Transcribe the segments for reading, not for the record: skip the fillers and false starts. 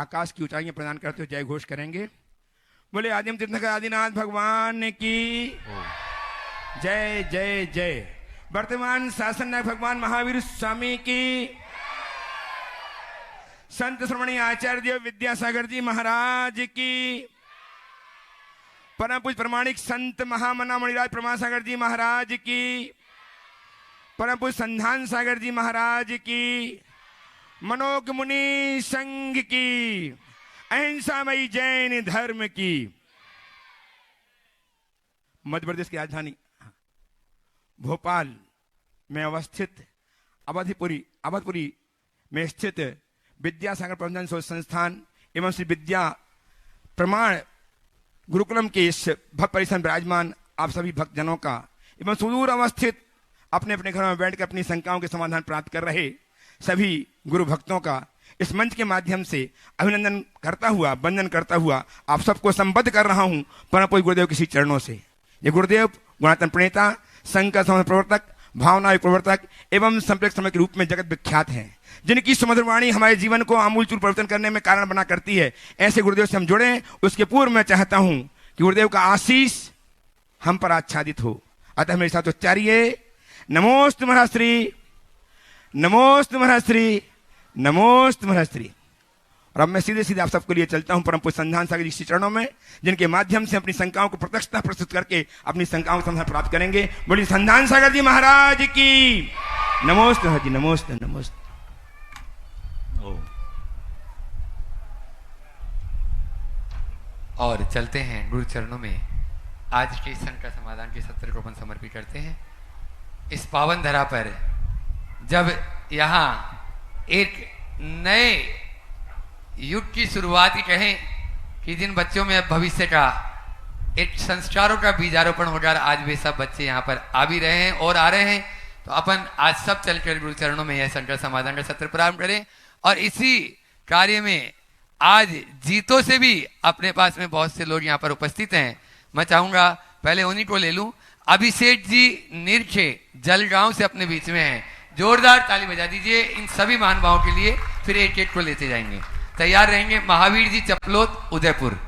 आकाश की ऊंचाइयां प्रदान करते हुए जय घोष करेंगे। बोले आदिम तीर्थंकर आदिनाथ भगवान की जय जय जय। वर्तमान शासन नायक भगवान महावीर स्वामी की, संत श्रमणी आचार्य देव विद्यासागर जी महाराज की, परम पूज्य प्रमाणिक संत महामना मणिराज प्रमासागर जी महाराज की, परम पूज्य संधान सागर जी महाराज की, मनोज मुनि संघ की, अहिंसामयी जैन धर्म की। मध्य प्रदेश की राजधानी भोपाल में अवस्थित अवधपुरी में स्थित विद्यासागर प्रबंधन शोध संस्थान एवं श्री विद्या प्रमाण गुरुकुलम के इस भक्त परिसर में विराजमान आप सभी भक्तजनों का एवं सुदूर अवस्थित अपने अपने घरों में बैठकर अपनी शंकाओं के समाधान प्राप्त कर रहे सभी गुरु भक्तों का इस मंच के माध्यम से अभिनंदन करता हुआ, वंदन करता हुआ आप सबको संबद्ध कर रहा हूं परम पूज्य गुरुदेव के श्री चरणों से। ये गुरुदेव गुणातन प्रणेता, संघ का समय प्रवर्तक, भावना प्रवर्तक एवं संप्रेक्षक समय के रूप में जगत विख्यात हैं, जिनकी सुमधुर वाणी हमारे जीवन को आमूलचूल परिवर्तन करने में कारण बना करती है। ऐसे गुरुदेव से हम जुड़े, उसके पूर्व मैं चाहता हूं कि गुरुदेव का आशीष हम पर आच्छादित हो। अतः मेरे साथ उच्चारिए नमोस्तु महर्षि, नमोस्तु महर्षि, नमोस्तु महर्षि। और अब मैं सीधे सीधे आप सबके लिए चलता हूं परम पूज्य संधान सागर जी के चरणों में, जिनके माध्यम से अपनी शंकाओं को प्रत्यक्षता प्रस्तुत करके अपनी शंकाओं का समाधान प्राप्त करेंगे। बोलिए संधान सागर जी महाराज की नमोस्तु महर्षि, नमोस्तु नमोस्तु। और चलते हैं गुरु चरणों में। आज के संकट समाधान के सत्र को अपन समर्पित करते हैं। इस पावन धरा पर जब यहाँ एक नए युग की शुरुआत ही कहें कि जिन बच्चों में अब भविष्य का एक संस्कारों का बीजारोपण होगा, आज वे सब बच्चे यहाँ पर आ भी रहे हैं और आ रहे हैं, तो अपन आज सब चलकर गुरु चरणों में यह संकट समाधान का सत्र प्रारंभ करें। और इसी कार्य में आज जीतों से भी अपने पास में बहुत से लोग यहाँ पर उपस्थित हैं। मैं चाहूंगा पहले उन्हीं को ले लूं। अभिषेक जी निरखे जलगांव से अपने बीच में हैं, जोरदार ताली बजा दीजिए इन सभी महानुभावों के लिए। फिर एक एक को लेते जाएंगे, तैयार रहेंगे। महावीर जी चपलोत उदयपुर,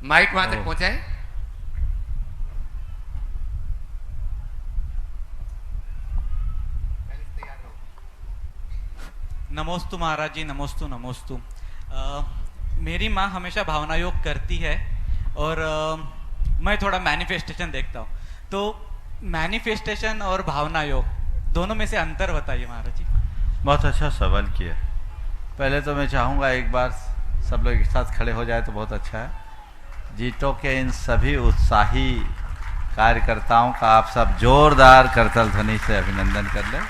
माइक वहां तक पहुंचा है। नमोस्तु महाराज जी, नमोस्तु नमोस्तु। मेरी माँ हमेशा भावना योग करती है और मैं थोड़ा मैनिफेस्टेशन देखता हूँ, तो मैनिफेस्टेशन और भावना योग दोनों में से अंतर बताइए महाराज जी। बहुत अच्छा सवाल किया। पहले तो मैं चाहूँगा एक बार सब लोग एक साथ खड़े हो जाए तो बहुत अच्छा है। जीतों के इन सभी उत्साही कार्यकर्ताओं का आप सब जोरदार करतल ध्वनि से अभिनंदन कर लें।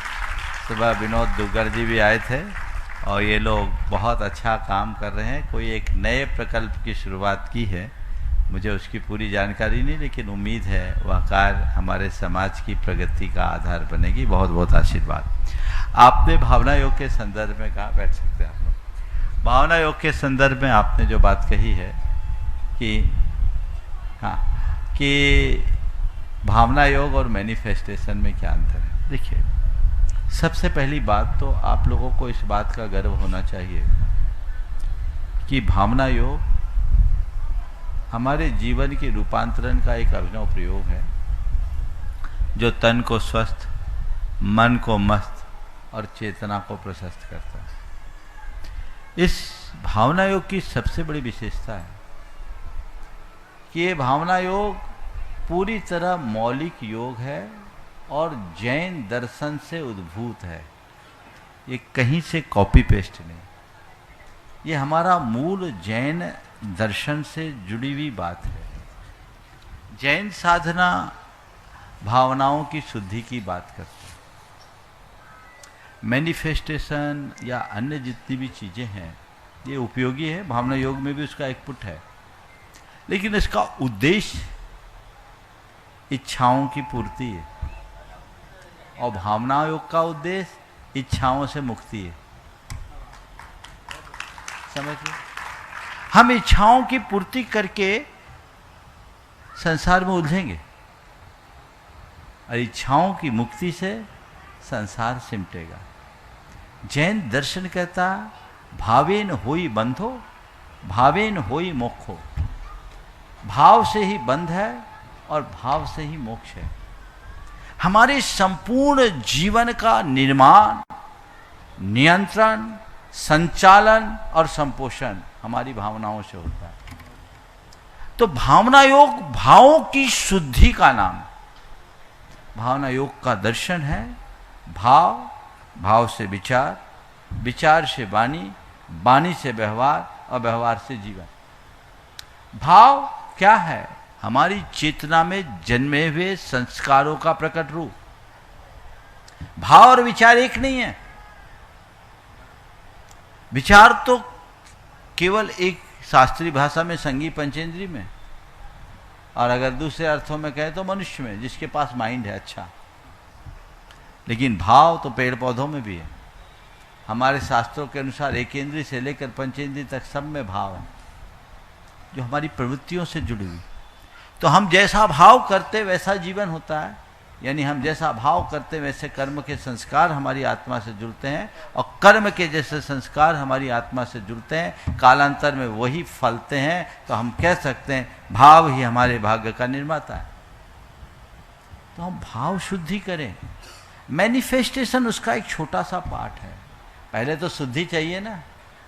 सुबह विनोद दुग्गर जी भी आए थे और ये लोग बहुत अच्छा काम कर रहे हैं। कोई एक नए प्रकल्प की शुरुआत की है, मुझे उसकी पूरी जानकारी नहीं, लेकिन उम्मीद है वह कार्य हमारे समाज की प्रगति का आधार बनेगी। बहुत बहुत आशीर्वाद। आपने भावना योग के संदर्भ में कहा, बैठ सकते हैं आप लोग। भावना योग के संदर्भ में आपने जो बात कही है कि हाँ, कि भावना योग और मैनिफेस्टेशन में क्या अंतर है। देखिए, सबसे पहली बात तो आप लोगों को इस बात का गर्व होना चाहिए कि भावना योग हमारे जीवन के रूपांतरण का एक अभिनव प्रयोग है, जो तन को स्वस्थ, मन को मस्त और चेतना को प्रशस्त करता है। इस भावना योग की सबसे बड़ी विशेषता है कि ये भावना योग पूरी तरह मौलिक योग है और जैन दर्शन से उद्भूत है। ये कहीं से कॉपी पेस्ट नहीं, ये हमारा मूल जैन दर्शन से जुड़ी हुई बात है। जैन साधना भावनाओं की शुद्धि की बात करती है। मैनिफेस्टेशन या अन्य जितनी भी चीज़ें हैं ये उपयोगी है, भावना योग में भी उसका एक पुट है, लेकिन इसका उद्देश्य इच्छाओं की पूर्ति है और भावना योग का उद्देश्य इच्छाओं से मुक्ति है। समझिए, हम इच्छाओं की पूर्ति करके संसार में उलझेंगे और इच्छाओं की मुक्ति से संसार सिमटेगा। जैन दर्शन कहता भावेन होई बंधो, भावेन होई मोक्षो। भाव से ही बंध है और भाव से ही मोक्ष है। हमारे संपूर्ण जीवन का निर्माण, नियंत्रण, संचालन और संपोषण हमारी भावनाओं से होता है। तो भावना योग भावों की शुद्धि का नाम। भावना योग का दर्शन है भाव, भाव से विचार, विचार से वाणी, वाणी से व्यवहार और व्यवहार से जीवन। भाव क्या है? हमारी चेतना में जन्मे हुए संस्कारों का प्रकट रूप। भाव और विचार एक नहीं है। विचार तो केवल एक शास्त्रीय भाषा में संगी पंचेंद्री में, और अगर दूसरे अर्थों में कहें तो मनुष्य में, जिसके पास माइंड है। अच्छा, लेकिन भाव तो पेड़ पौधों में भी है। हमारे शास्त्रों के अनुसार एकेंद्रीय से लेकर पंचेंद्रीय तक सब में भाव है, जो हमारी प्रवृत्तियों से जुड़ी हुई। तो हम जैसा भाव करते वैसा जीवन होता है, यानी हम जैसा भाव करते वैसे कर्म के संस्कार हमारी आत्मा से जुड़ते हैं, और कर्म के जैसे संस्कार हमारी आत्मा से जुड़ते हैं, कालांतर में वही फलते हैं। तो हम कह सकते हैं भाव ही हमारे भाग्य का निर्माता है। तो हम भाव शुद्धि करें। मैनिफेस्टेशन उसका एक छोटा सा पार्ट है। पहले तो शुद्धि चाहिए ना।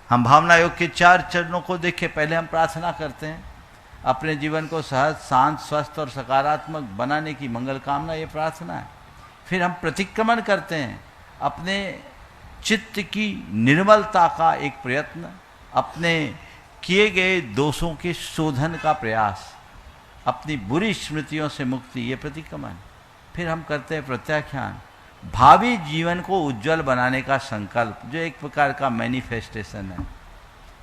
हम भावना योग के 4 चरणों को देखें। पहले हम प्रार्थना करते हैं अपने जीवन को सहज, शांत, स्वस्थ और सकारात्मक बनाने की मंगल कामना, ये प्रार्थना है। फिर हम प्रतिक्रमण करते हैं, अपने चित्त की निर्मलता का एक प्रयत्न, अपने किए गए दोषों के शोधन का प्रयास, अपनी बुरी स्मृतियों से मुक्ति, ये प्रतिक्रमण। फिर हम करते हैं प्रत्याख्यान, भावी जीवन को उज्जवल बनाने का संकल्प, जो एक प्रकार का मैनिफेस्टेशन है।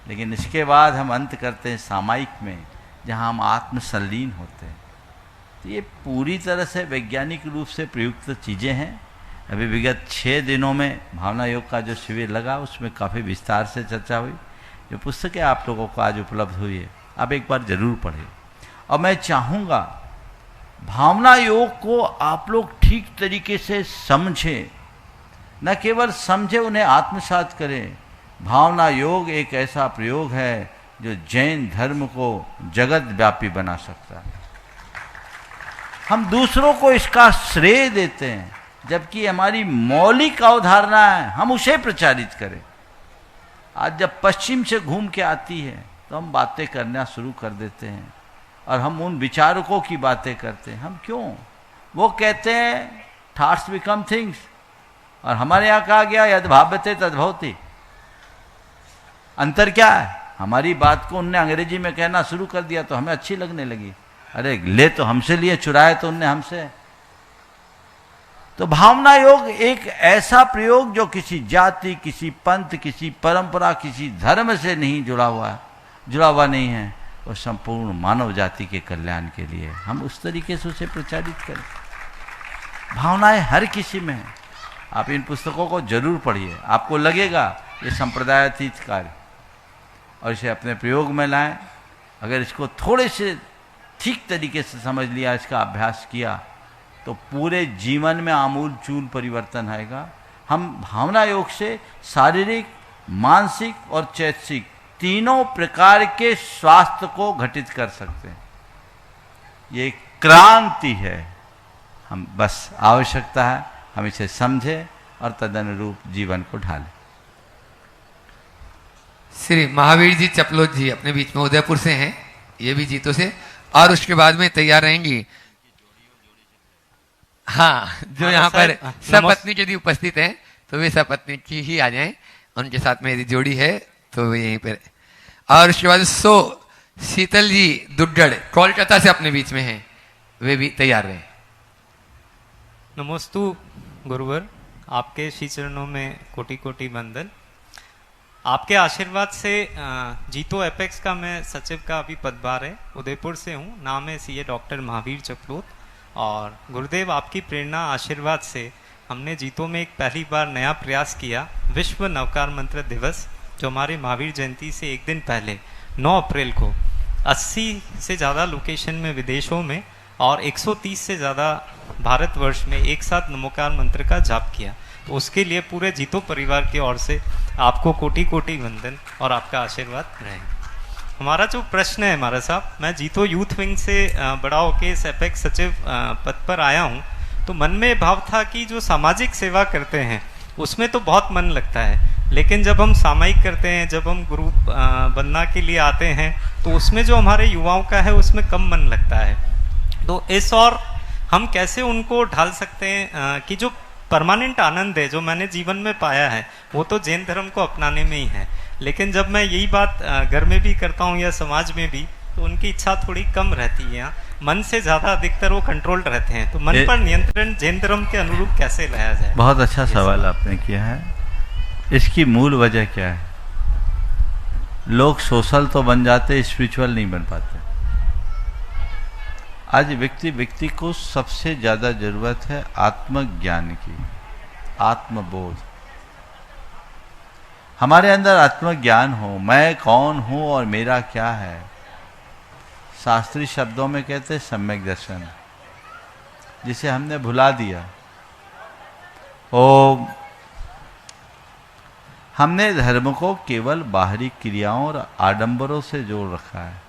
लेकिन इसके बाद हम अंत करते हैं सामायिक में, जहाँ हम आत्मसलीन होते हैं। तो ये पूरी तरह से वैज्ञानिक रूप से प्रयुक्त चीज़ें हैं। अभी विगत 6 दिनों में भावना योग का जो शिविर लगा, उसमें काफ़ी विस्तार से चर्चा हुई। जो पुस्तकें आप लोगों को आज उपलब्ध हुई है, आप एक बार जरूर पढ़ें। और मैं चाहूँगा भावना योग को आप लोग ठीक तरीके से समझें, न केवल समझें, उन्हें आत्मसात करें। भावना योग एक ऐसा प्रयोग है जो जैन धर्म को जगत व्यापी बना सकता है। हम दूसरों को इसका श्रेय देते हैं, जबकि हमारी मौलिक अवधारणा है, हम उसे प्रचारित करें। आज जब पश्चिम से घूम के आती है तो हम बातें करना शुरू कर देते हैं, और हम उन विचारकों की बातें करते हैं। हम क्यों? वो कहते हैं थॉट्स बिकम थिंग्स, और हमारे यहाँ कहा गया यद भाव्यते तद भवति। अंतर क्या है? हमारी बात को उनने अंग्रेजी में कहना शुरू कर दिया तो हमें अच्छी लगने लगी। अरे ले तो हमसे लिए, चुराए तो उनने हमसे। तो भावना योग एक ऐसा प्रयोग जो किसी जाति, किसी पंथ, किसी परंपरा, किसी धर्म से नहीं जुड़ा हुआ नहीं है। और संपूर्ण मानव जाति के कल्याण के लिए हम उस तरीके से उसे प्रचारित करें। भावनाएं हर किसी में है। आप इन पुस्तकों को जरूर पढ़िए, आपको लगेगा ये संप्रदायातीत कार्य, और इसे अपने प्रयोग में लाएं। अगर इसको थोड़े से ठीक तरीके से समझ लिया, इसका अभ्यास किया, तो पूरे जीवन में आमूल चूल परिवर्तन आएगा। हम भावना योग से शारीरिक, मानसिक और चैतसिक तीनों प्रकार के स्वास्थ्य को घटित कर सकते हैं। ये क्रांति है। हम बस आवश्यकता है हम इसे समझें और तदनुरूप जीवन को ढालें। श्री महावीर जी चपलोत जी अपने बीच में उदयपुर से हैं, ये भी जीतों से, और उसके बाद में तैयार रहेंगी। हाँ, जो यहाँ पर सपत्नी यदि उपस्थित हैं तो वे सपत्नी की ही आ जाएं, उनके साथ में यदि जोड़ी है तो वे यहीं पर। और उसके बाद शीतल जी दुड्डड़ कोलकाता से अपने बीच में हैं, वे भी तैयार रहे। नमोस्तु गुरुवर, आपके श्री चरणों में कोटि कोटि वंदन। आपके आशीर्वाद से जीतो एपेक्स का मैं सचिव का अभी पदभार है, उदयपुर से हूँ। नाम है सीए डॉक्टर महावीर चपलोत। और गुरुदेव आपकी प्रेरणा आशीर्वाद से हमने जीतो में एक पहली बार नया प्रयास किया, विश्व नवकार मंत्र दिवस, जो हमारे महावीर जयंती से एक दिन पहले 9 अप्रैल को 80 से ज़्यादा लोकेशन में विदेशों में और 130 से ज़्यादा भारतवर्ष में एक साथ नमोकार मंत्र का जाप किया। तो उसके लिए पूरे जीतो परिवार की ओर से आपको कोटि कोटि वंदन और आपका आशीर्वाद रहे। हमारा जो प्रश्न है हमारा साहब, मैं जीतो यूथ विंग से बड़ा होके इस एपेक्स सचिव पद पर आया हूँ, तो मन में भाव था कि जो सामाजिक सेवा करते हैं उसमें तो बहुत मन लगता है, लेकिन जब हम सामायिक करते हैं, जब हम ग्रुप बनना के लिए आते हैं, तो उसमें जो हमारे युवाओं का है उसमें कम मन लगता है। तो इस और हम कैसे उनको ढाल सकते हैं कि जो परमानेंट आनंद है जो मैंने जीवन में पाया है वो तो जैन धर्म को अपनाने में ही है, लेकिन जब मैं यही बात घर में भी करता हूँ या समाज में भी, तो उनकी इच्छा थोड़ी कम रहती है, मन से ज़्यादा अधिकतर वो कंट्रोल रहते हैं। तो मन पर नियंत्रण जैन धर्म के अनुरूप कैसे लाया जाए? बहुत अच्छा सवाल आपने किया है। इसकी मूल वजह क्या है? लोग सोशल तो बन जाते, स्पिरिचुअल नहीं बन पाते। आज व्यक्ति को सबसे ज़्यादा जरूरत है आत्मज्ञान की, आत्मबोध। हमारे अंदर आत्मज्ञान हो, मैं कौन हूं और मेरा क्या है। शास्त्रीय शब्दों में कहते हैं सम्यक दर्शन, जिसे हमने भुला दिया। हमने धर्म को केवल बाहरी क्रियाओं और आडंबरों से जोड़ रखा है,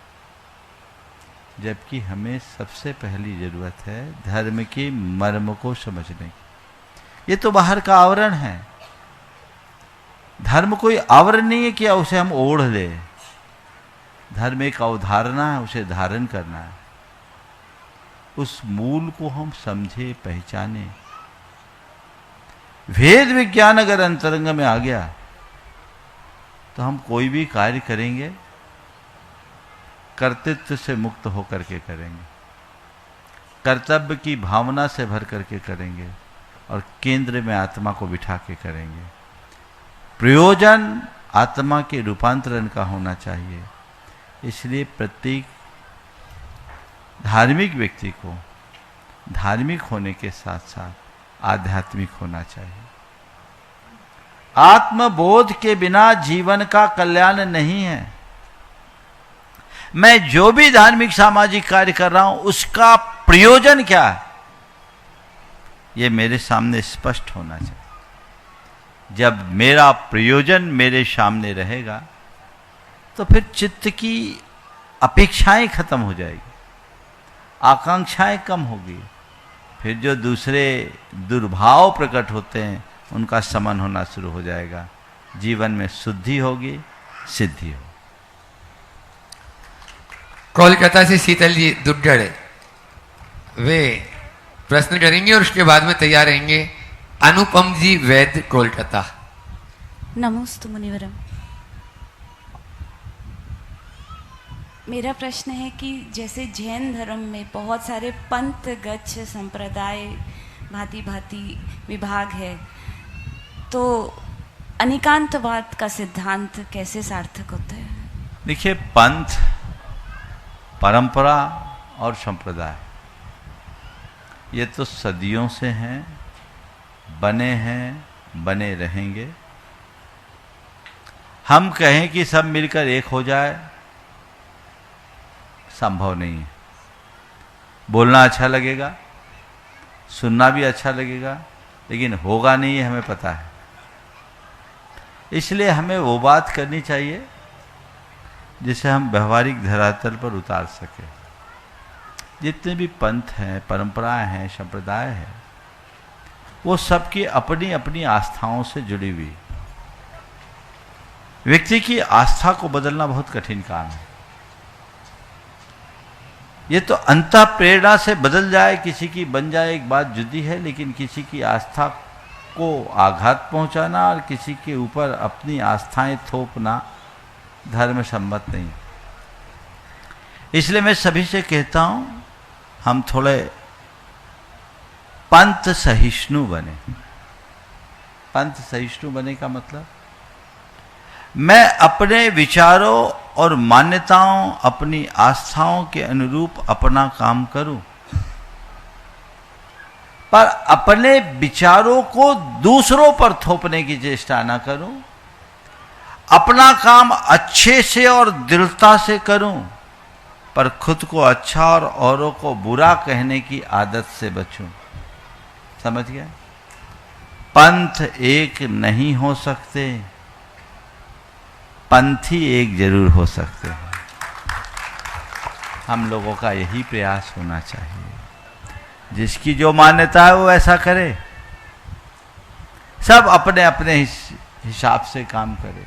जबकि हमें सबसे पहली जरूरत है धर्म के मर्म को समझने की। ये तो बाहर का आवरण है। धर्म कोई आवरण नहीं है कि उसे हम ओढ़ ले। धर्म एक अवधारणा है, उसे धारण करना है। उस मूल को हम समझे, पहचाने। वेद विज्ञान अगर अंतरंग में आ गया तो हम कोई भी कार्य करेंगे कर्तृत्व से मुक्त होकर के करेंगे, कर्तव्य की भावना से भर करके करेंगे और केंद्र में आत्मा को बिठा के करेंगे। प्रयोजन आत्मा के रूपांतरण का होना चाहिए। इसलिए प्रत्येक धार्मिक व्यक्ति को धार्मिक होने के साथ साथ आध्यात्मिक होना चाहिए। आत्मबोध के बिना जीवन का कल्याण नहीं है। मैं जो भी धार्मिक सामाजिक कार्य कर रहा हूं उसका प्रयोजन क्या है, यह मेरे सामने स्पष्ट होना चाहिए। जब मेरा प्रयोजन मेरे सामने रहेगा तो फिर चित्त की अपेक्षाएं खत्म हो जाएगी, आकांक्षाएं कम होगी। फिर जो दूसरे दुर्भाव प्रकट होते हैं उनका शमन होना शुरू हो जाएगा। जीवन में शुद्धि होगी, सिद्धि होगी। कोलकाता से शीतल जी दुड्डड़, वे प्रश्न करेंगे और उसके बाद में तैयार रहेंगे अनुपम जी वैद्य, कोलकाता। नमोस्तु मुनिवरम। मेरा प्रश्न है कि जैसे जैन धर्म में बहुत सारे पंथ गच्छ संप्रदाय भांति भांति विभाग है, तो अनिकांतवाद का सिद्धांत कैसे सार्थक होता है? देखिए, पंथ, परंपरा और संप्रदाय ये तो सदियों से हैं, बने हैं, बने रहेंगे। हम कहें कि सब मिलकर एक हो जाए, संभव नहीं है। बोलना अच्छा लगेगा, सुनना भी अच्छा लगेगा, लेकिन होगा नहीं, है हमें पता है। इसलिए हमें वो बात करनी चाहिए जिसे हम व्यवहारिक धरातल पर उतार सके। जितने भी पंथ हैं, परंपराएं हैं, संप्रदाय हैं, वो सबकी अपनी अपनी आस्थाओं से जुड़ी हुई। व्यक्ति की आस्था को बदलना बहुत कठिन काम है। ये तो अंतः प्रेरणा से बदल जाए, किसी की बन जाए, एक बात जुदी है, लेकिन किसी की आस्था को आघात पहुंचाना और किसी के ऊपर अपनी आस्थाएं थोपना धर्म सम्मत नहीं। इसलिए मैं सभी से कहता हूं, हम थोड़े पंथ सहिष्णु बने। पंथ सहिष्णु बने का मतलब, मैं अपने विचारों और मान्यताओं, अपनी आस्थाओं के अनुरूप अपना काम करूं, पर अपने विचारों को दूसरों पर थोपने की चेष्टा ना करूं। अपना काम अच्छे से और दृढ़ता से करूं, पर खुद को अच्छा और औरों को बुरा कहने की आदत से बचूं। समझ गया? पंथ एक नहीं हो सकते, पंथी एक जरूर हो सकते हैं। हम लोगों का यही प्रयास होना चाहिए, जिसकी जो मान्यता है वो ऐसा करे, सब अपने अपने हिसाब से काम करे।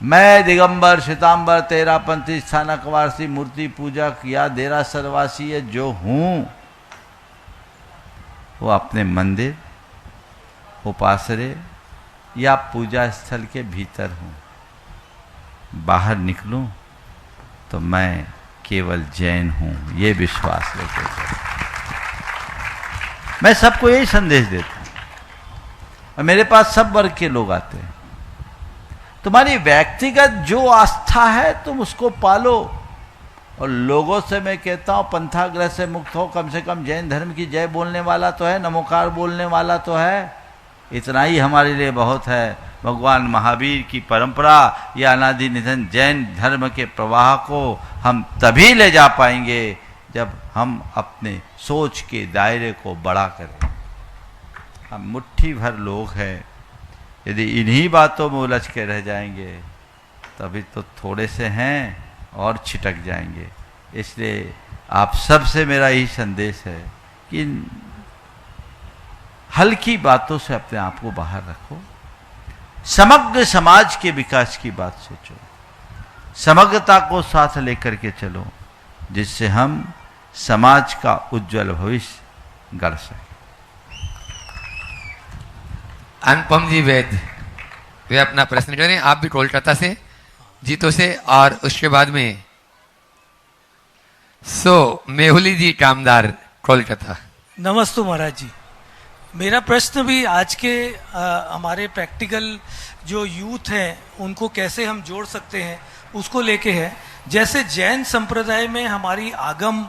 मैं दिगंबर श्वेतांबर तेरा पंथी स्थानक वासी मूर्ति पूजक या देरा सरवासी है जो हूं, वो अपने मंदिर उपासरे या पूजा स्थल के भीतर हूं। बाहर निकलूं तो मैं केवल जैन हूं, ये विश्वास लेके चलो। मैं सबको यही संदेश देता हूं, और मेरे पास सब वर्ग के लोग आते हैं। तुम्हारी व्यक्तिगत जो आस्था है तुम उसको पालो, और लोगों से मैं कहता हूं पंथाग्रह से मुक्त हो, कम से कम जैन धर्म की जय बोलने वाला तो है, नमोकार बोलने वाला तो है, इतना ही हमारे लिए बहुत है। भगवान महावीर की परंपरा या अनादि निधन जैन धर्म के प्रवाह को हम तभी ले जा पाएंगे जब हम अपने सोच के दायरे को बड़ा करें। हम मुट्ठी भर लोग हैं, यदि इन्हीं बातों में उलझ के रह जाएंगे तभी तो थोड़े से हैं और छिटक जाएंगे। इसलिए आप सबसे मेरा यही संदेश है कि हल्की बातों से अपने आप को बाहर रखो, समग्र समाज के विकास की बात सोचो, समग्रता को साथ लेकर के चलो, जिससे हम समाज का उज्जवल भविष्य गढ़ सकें। अनुपम जी वैद वे अपना प्रश्न करें। आप भी कोलकाता से, जीतो से, और उसके बाद में मेहुली जी कामदार कोलकाता। नमस्ते महाराज जी, मेरा प्रश्न भी आज के हमारे प्रैक्टिकल जो यूथ हैं उनको कैसे हम जोड़ सकते हैं उसको लेके है। जैसे जैन संप्रदाय में हमारी आगम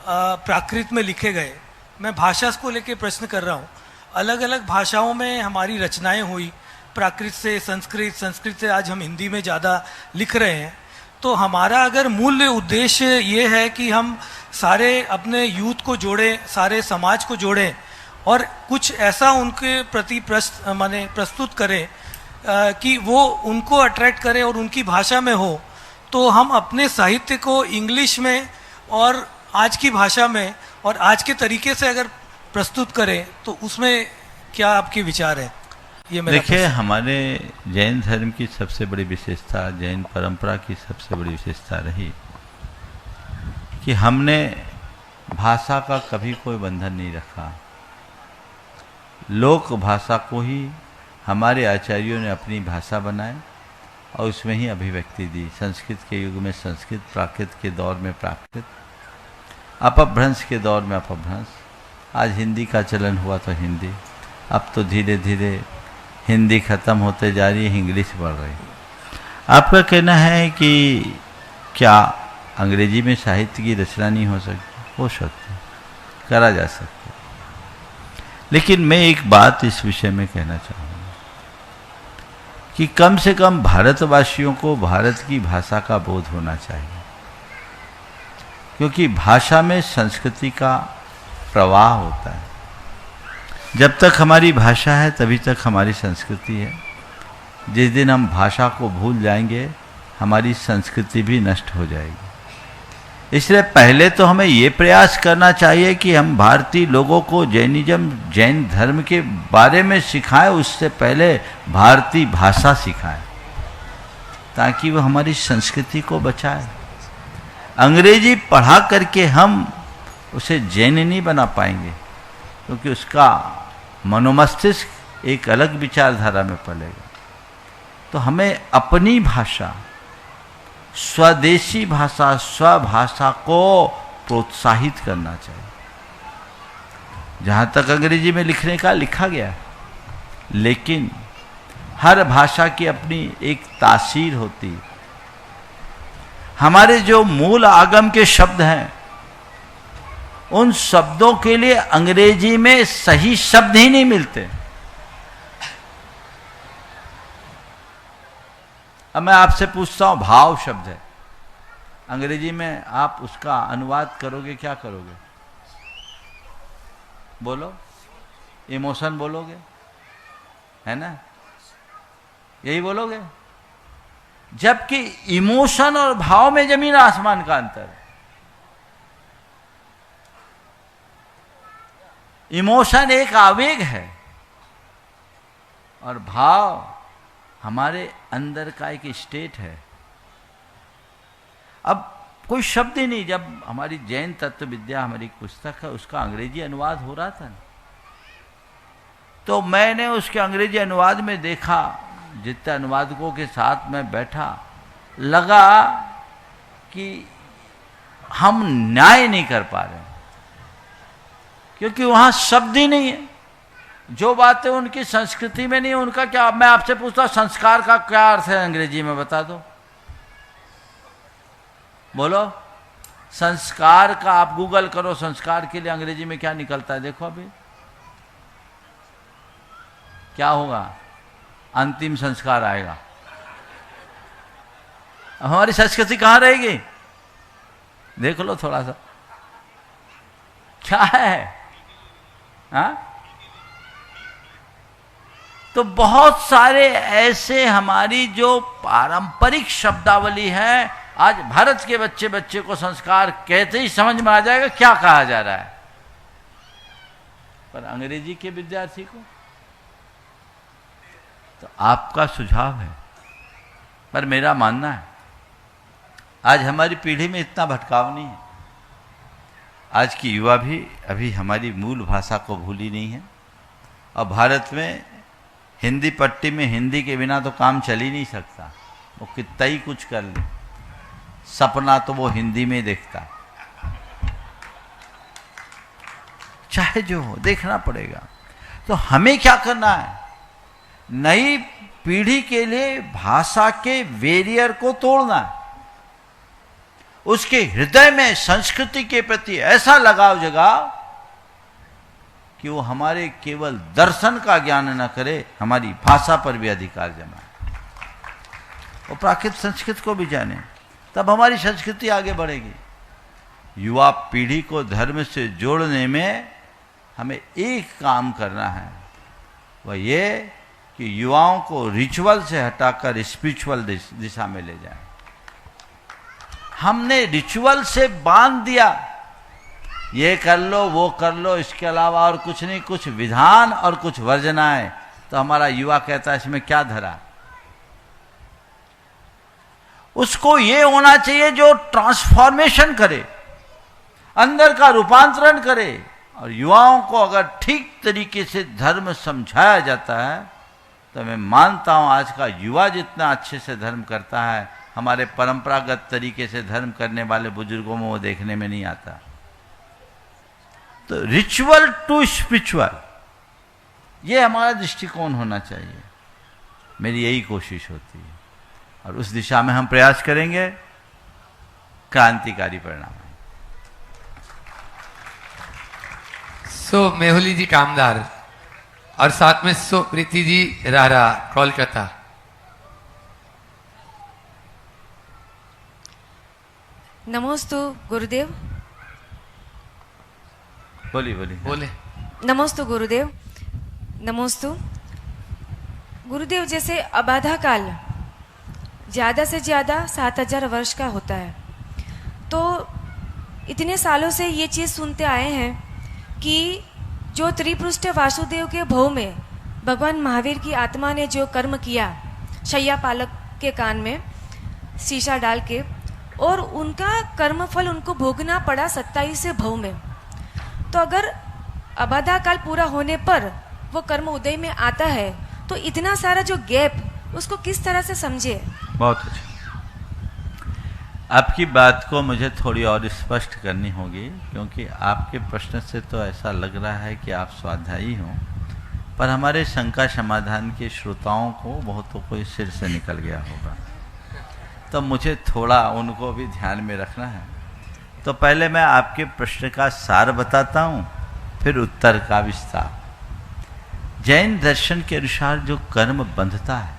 प्राकृत में लिखे गए, मैं भाषा को लेके प्रश्न कर रहा हूँ। अलग अलग भाषाओं में हमारी रचनाएं हुई, प्राकृत से संस्कृत, संस्कृत से आज हम हिंदी में ज़्यादा लिख रहे हैं। तो हमारा अगर मूल उद्देश्य ये है कि हम सारे अपने यूथ को जोड़ें, सारे समाज को जोड़ें और कुछ ऐसा उनके प्रति प्रस्तुत करें कि वो उनको अट्रैक्ट करे और उनकी भाषा में हो, तो हम अपने साहित्य को इंग्लिश में और आज की भाषा में और आज के तरीके से अगर प्रस्तुत करें तो उसमें क्या आपके विचार है? ये मेरा देखिए, हमारे जैन धर्म की सबसे बड़ी विशेषता, जैन परंपरा की सबसे बड़ी विशेषता रही कि हमने भाषा का कभी कोई बंधन नहीं रखा। लोक भाषा को ही हमारे आचार्यों ने अपनी भाषा बनाए और उसमें ही अभिव्यक्ति दी। संस्कृत के युग में संस्कृत, प्राकृत के दौर में प्राकृत, अपभ्रंश के दौर में अपभ्रंश, आज हिंदी का चलन हुआ तो हिंदी, अब तो धीरे धीरे हिंदी खत्म होते जा रही है, इंग्लिश बढ़ रही है। आपका कहना है कि क्या अंग्रेजी में साहित्य की रचना नहीं हो सकती? हो सकती, करा जा सकता। लेकिन मैं एक बात इस विषय में कहना चाहूँगा कि कम से कम भारतवासियों को भारत की भाषा का बोध होना चाहिए, क्योंकि भाषा में संस्कृति का प्रवाह होता है। जब तक हमारी भाषा है तभी तक हमारी संस्कृति है। जिस दिन हम भाषा को भूल जाएंगे हमारी संस्कृति भी नष्ट हो जाएगी। इसलिए पहले तो हमें ये प्रयास करना चाहिए कि हम भारतीय लोगों को जैनिज्म, जैन धर्म के बारे में सिखाएं, उससे पहले भारतीय भाषा सिखाएं ताकि वो हमारी संस्कृति को बचाए। अंग्रेजी पढ़ा करके हम उसे जैन नहीं बना पाएंगे, क्योंकि उसका मनोमस्तिष्क एक अलग विचारधारा में पलेगा। तो हमें अपनी भाषा, स्वदेशी भाषा, स्वभाषा को प्रोत्साहित करना चाहिए। जहाँ तक अंग्रेजी में लिखने का लिखा गया, लेकिन हर भाषा की अपनी एक तासीर होती है। हमारे जो मूल आगम के शब्द हैं उन शब्दों के लिए अंग्रेजी में सही शब्द ही नहीं मिलते। अब मैं आपसे पूछता हूं, भाव शब्द है, अंग्रेजी में आप उसका अनुवाद करोगे, क्या करोगे? बोलो, इमोशन बोलोगे? है ना? यही बोलोगे? जबकि इमोशन और भाव में जमीन आसमान का अंतर है। इमोशन एक आवेग है और भाव हमारे अंदर का एक स्टेट है। अब कोई शब्द ही नहीं, जब हमारी जैन तत्व विद्या हमारी पुस्तक है उसका अंग्रेजी अनुवाद हो रहा था, तो मैंने उसके अंग्रेजी अनुवाद में देखा, जितने अनुवादकों के साथ मैं बैठा, लगा कि हम न्याय नहीं कर पा रहे, क्योंकि वहां शब्द ही नहीं है। जो बातें उनकी संस्कृति में नहीं, उनका क्या। मैं आपसे पूछता, संस्कार का क्या अर्थ है अंग्रेजी में, बता दो, बोलो। संस्कार का आप गूगल करो, संस्कार के लिए अंग्रेजी में क्या निकलता है, देखो अभी क्या होगा, अंतिम संस्कार आएगा। अब हमारी संस्कृति कहां रहेगी, देख लो थोड़ा सा क्या है। हा? तो बहुत सारे ऐसे हमारी जो पारंपरिक शब्दावली है, आज भारत के बच्चे को संस्कार कहते ही समझ में आ जाएगा क्या कहा जा रहा है, पर अंग्रेजी के विद्यार्थी को। तो आपका सुझाव है, पर मेरा मानना है आज हमारी पीढ़ी में इतना भटकाव नहीं है। आज की युवा भी अभी हमारी मूल भाषा को भूली नहीं है, और भारत में हिंदी पट्टी में हिंदी के बिना तो काम चल ही नहीं सकता। वो कितना ही कुछ कर ले, सपना तो वो हिंदी में देखता, चाहे जो हो, देखना पड़ेगा। तो हमें क्या करना है, नई पीढ़ी के लिए भाषा के बैरियर को तोड़ना है, उसके हृदय में संस्कृति के प्रति ऐसा लगाव जगाओ कि वो हमारे केवल दर्शन का ज्ञान न करे, हमारी भाषा पर भी अधिकार जमाए, वो प्राकृत संस्कृत को भी जाने, तब हमारी संस्कृति आगे बढ़ेगी। युवा पीढ़ी को धर्म से जोड़ने में हमें एक काम करना है, वह ये कि युवाओं को रिचुअल से हटाकर स्पिरिचुअल दिशा में ले जाए। हमने रिचुअल से बांध दिया, ये कर लो वो कर लो, इसके अलावा और कुछ नहीं, कुछ विधान और कुछ वर्जनाएं। तो हमारा युवा कहता है इसमें क्या धरा। उसको ये होना चाहिए जो ट्रांसफॉर्मेशन करे, अंदर का रूपांतरण करे। और युवाओं को अगर ठीक तरीके से धर्म समझाया जाता है तो मैं मानता हूं आज का युवा जितना अच्छे से धर्म करता है, हमारे परंपरागत तरीके से धर्म करने वाले बुजुर्गों में वो देखने में नहीं आता। तो रिचुअल टू स्पिरिचुअल, ये हमारा दृष्टिकोण होना चाहिए। मेरी यही कोशिश होती है और उस दिशा में हम प्रयास करेंगे, क्रांतिकारी परिणाम। सो मेहुली जी कामदार और साथ में सो प्रीति जी रारा कोलकाता। नमोस्तु गुरुदेव। बोले। नमोस्तु गुरुदेव। नमोस्तु गुरुदेव। जैसे अबाधा काल ज़्यादा से ज़्यादा 7000 वर्ष का होता है, तो इतने सालों से ये चीज़ सुनते आए हैं कि जो त्रिपृष्ठ वासुदेव के भव में भगवान महावीर की आत्मा ने जो कर्म किया, शैया पालक के कान में शीशा डाल के, और उनका कर्मफल उनको भोगना पड़ा 27 भव में। तो अगर अबाधा काल पूरा होने पर वो कर्म उदय में आता है, तो इतना सारा जो गैप उसको किस तरह से समझे। बहुत अच्छा। आपकी बात को मुझे थोड़ी और स्पष्ट करनी होगी, क्योंकि आपके प्रश्न से तो ऐसा लग रहा है कि आप स्वाध्यायी हों, पर हमारे शंका समाधान के श्रोताओं को बहुतों को सिर से निकल गया होगा, तो मुझे थोड़ा उनको भी ध्यान में रखना है। तो पहले मैं आपके प्रश्न का सार बताता हूँ, फिर उत्तर का विस्तार। जैन दर्शन के अनुसार जो कर्म बंधता है,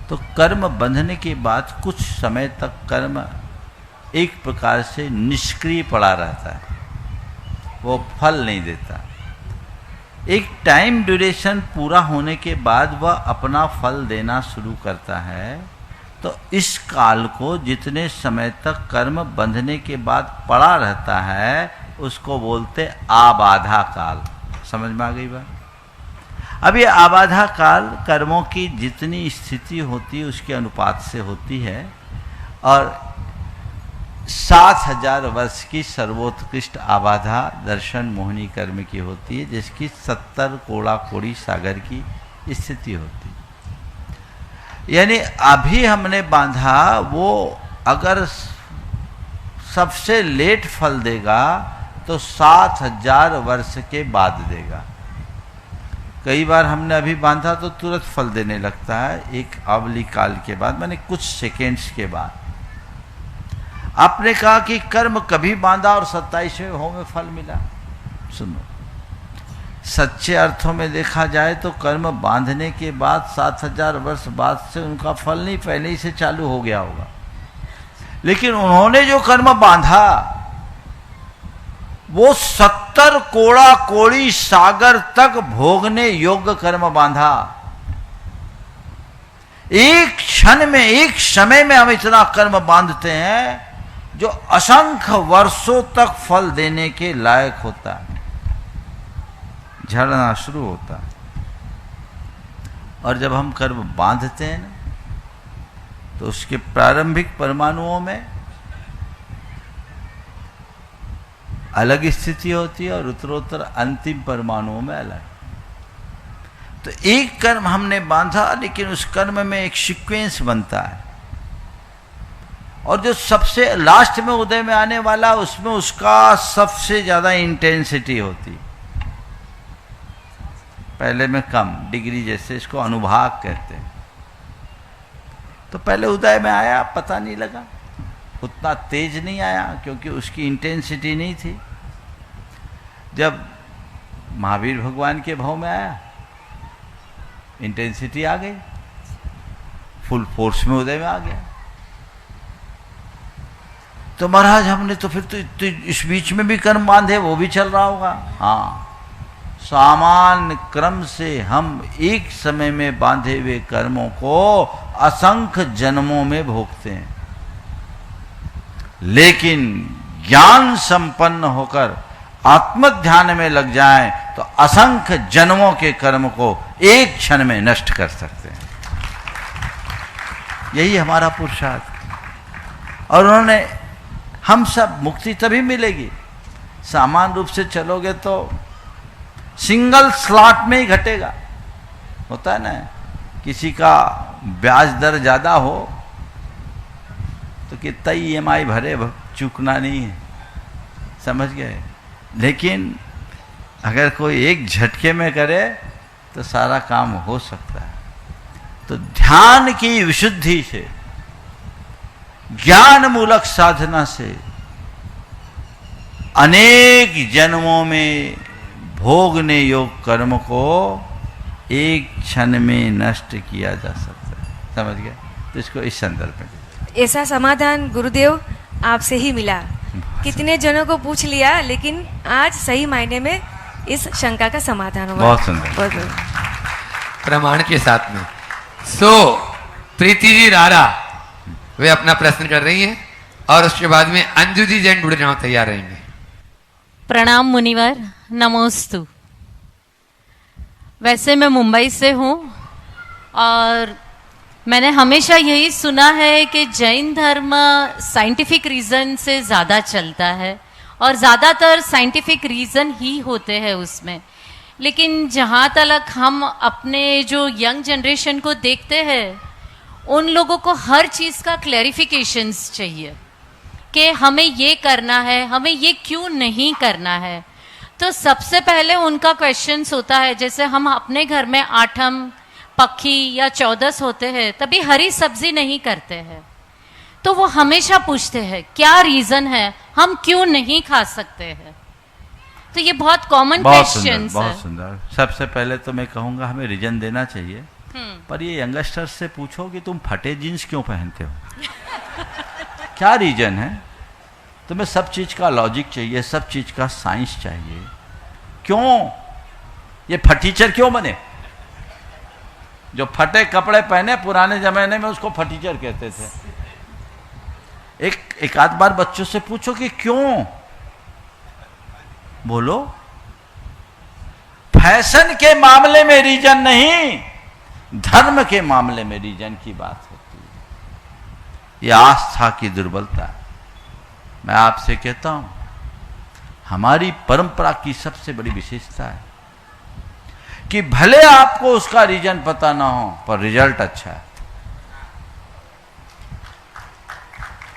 तो कर्म बंधने के बाद कुछ समय तक कर्म एक प्रकार से निष्क्रिय पड़ा रहता है, वो फल नहीं देता। एक टाइम ड्यूरेशन पूरा होने के बाद वह अपना फल देना शुरू करता है। तो इस काल को जितने समय तक कर्म बंधने के बाद पड़ा रहता है उसको बोलते आबाधा काल। समझ में आ गई बात? अब ये आबाधा काल कर्मों की जितनी स्थिति होती है उसके अनुपात से होती है और 7000 वर्ष की सर्वोत्कृष्ट आबाधा दर्शन मोहिनी कर्म की होती है, जिसकी 70 कोड़ा कोड़ी सागर की स्थिति होती है। यानी अभी हमने बांधा वो अगर सबसे लेट फल देगा तो 7000 वर्ष के बाद देगा। कई बार हमने अभी बांधा तो तुरंत फल देने लगता है, एक अवली काल के बाद, माने कुछ सेकेंड्स के बाद। आपने कहा कि कर्म कभी बांधा और 27वें हो में फल मिला। सुनो, सच्चे अर्थों में देखा जाए तो कर्म बांधने के बाद 7000 वर्ष बाद से उनका फल नहीं, पहले ही से चालू हो गया होगा। लेकिन उन्होंने जो कर्म बांधा वो 70 कोड़ा कोड़ी सागर तक भोगने योग्य कर्म बांधा। एक क्षण में, एक समय में हम इतना कर्म बांधते हैं जो असंख्य वर्षों तक फल देने के लायक होता है, झड़ना शुरू होता है। और जब हम कर्म बांधते हैं ना तो उसके प्रारंभिक परमाणुओं में अलग स्थिति होती है और उत्तरोत्तर अंतिम परमाणुओं में अलग। तो एक कर्म हमने बांधा लेकिन उस कर्म में एक सीक्वेंस बनता है और जो सबसे लास्ट में उदय में आने वाला उसमें उसका सबसे ज्यादा इंटेंसिटी होती। पहले में कम डिग्री, जैसे इसको अनुभाग कहते हैं। तो पहले उदय में आया, पता नहीं लगा, उतना तेज नहीं आया क्योंकि उसकी इंटेंसिटी नहीं थी। जब महावीर भगवान के भाव में आया इंटेंसिटी आ गई, फुल फोर्स में उदय में आ गया। तो महाराज हमने तो फिर तो इस बीच में भी कर्म बांधे, वो भी चल रहा होगा। हाँ, सामान्य क्रम से हम एक समय में बांधे हुए कर्मों को असंख्य जन्मों में भोगते हैं, लेकिन ज्ञान संपन्न होकर आत्म ध्यान में लग जाएं तो असंख्य जन्मों के कर्म को एक क्षण में नष्ट कर सकते हैं। यही हमारा पुरुषार्थ। और उन्होंने, हम सब मुक्ति तभी मिलेगी, सामान्य रूप से चलोगे तो सिंगल स्लॉट में ही घटेगा। होता है ना, किसी का ब्याज दर ज्यादा हो तो कितना EMI भरे, चूकना नहीं है, समझ गए। लेकिन अगर कोई एक झटके में करे तो सारा काम हो सकता है। तो ध्यान की विशुद्धि से, ज्ञान मूलक साधना से अनेक जन्मों में भोगने योग कर्म को एक क्षण में नष्ट किया जा सकता है। समझ गए? तो इसको इस संदर्भ में ऐसा समाधान गुरुदेव आपसे ही मिला। कितने जनों को पूछ लिया लेकिन आज सही मायने में इस शंका का समाधान हुआ। बहुत सुंदर, बहुत बहुत। प्रमाण के साथ में। प्रीति जी रारा वे अपना प्रश्न कर रही हैं और उसके बाद में अंजू जी जैन जुड़े जाओ तैयार रहेंगे। प्रणाम मुनिवर, नमोस्तु। वैसे मैं मुंबई से हूँ और मैंने हमेशा यही सुना है कि जैन धर्म साइंटिफिक रीज़न से ज़्यादा चलता है और ज़्यादातर साइंटिफिक रीज़न ही होते हैं उसमें। लेकिन जहाँ तक हम अपने जो यंग जनरेशन को देखते हैं, उन लोगों को हर चीज़ का क्लैरिफिकेशंस चाहिए कि हमें ये करना है, हमें ये क्यों नहीं करना है। तो सबसे पहले उनका क्वेश्चंस होता है, जैसे हम अपने घर में आठम, पक्खी या 14 होते हैं तभी हरी सब्जी नहीं करते हैं, तो वो हमेशा पूछते हैं क्या रीजन है, हम क्यों नहीं खा सकते हैं। तो ये बहुत कॉमन क्वेश्चन। बहुत सुंदर। सबसे पहले तो मैं कहूंगा हमें रीजन देना चाहिए, पर ये यंगस्टर्स से पूछो कि तुम फटे जीन्स क्यों पहनते हो, क्या रीजन है। तुम्हें सब चीज का लॉजिक चाहिए, सब चीज का साइंस चाहिए। क्यों? ये फटीचर क्यों बने? जो फटे कपड़े पहने पुराने जमाने में उसको फटीचर कहते थे। एक आध बार बच्चों से पूछो कि क्यों, बोलो। फैशन के मामले में रीजन नहीं, धर्म के मामले में रीजन की बात होती है। यह आस्था की दुर्बलता है। मैं आपसे कहता हूं, हमारी परंपरा की सबसे बड़ी विशेषता है कि भले आपको उसका रीजन पता ना हो पर रिजल्ट अच्छा है।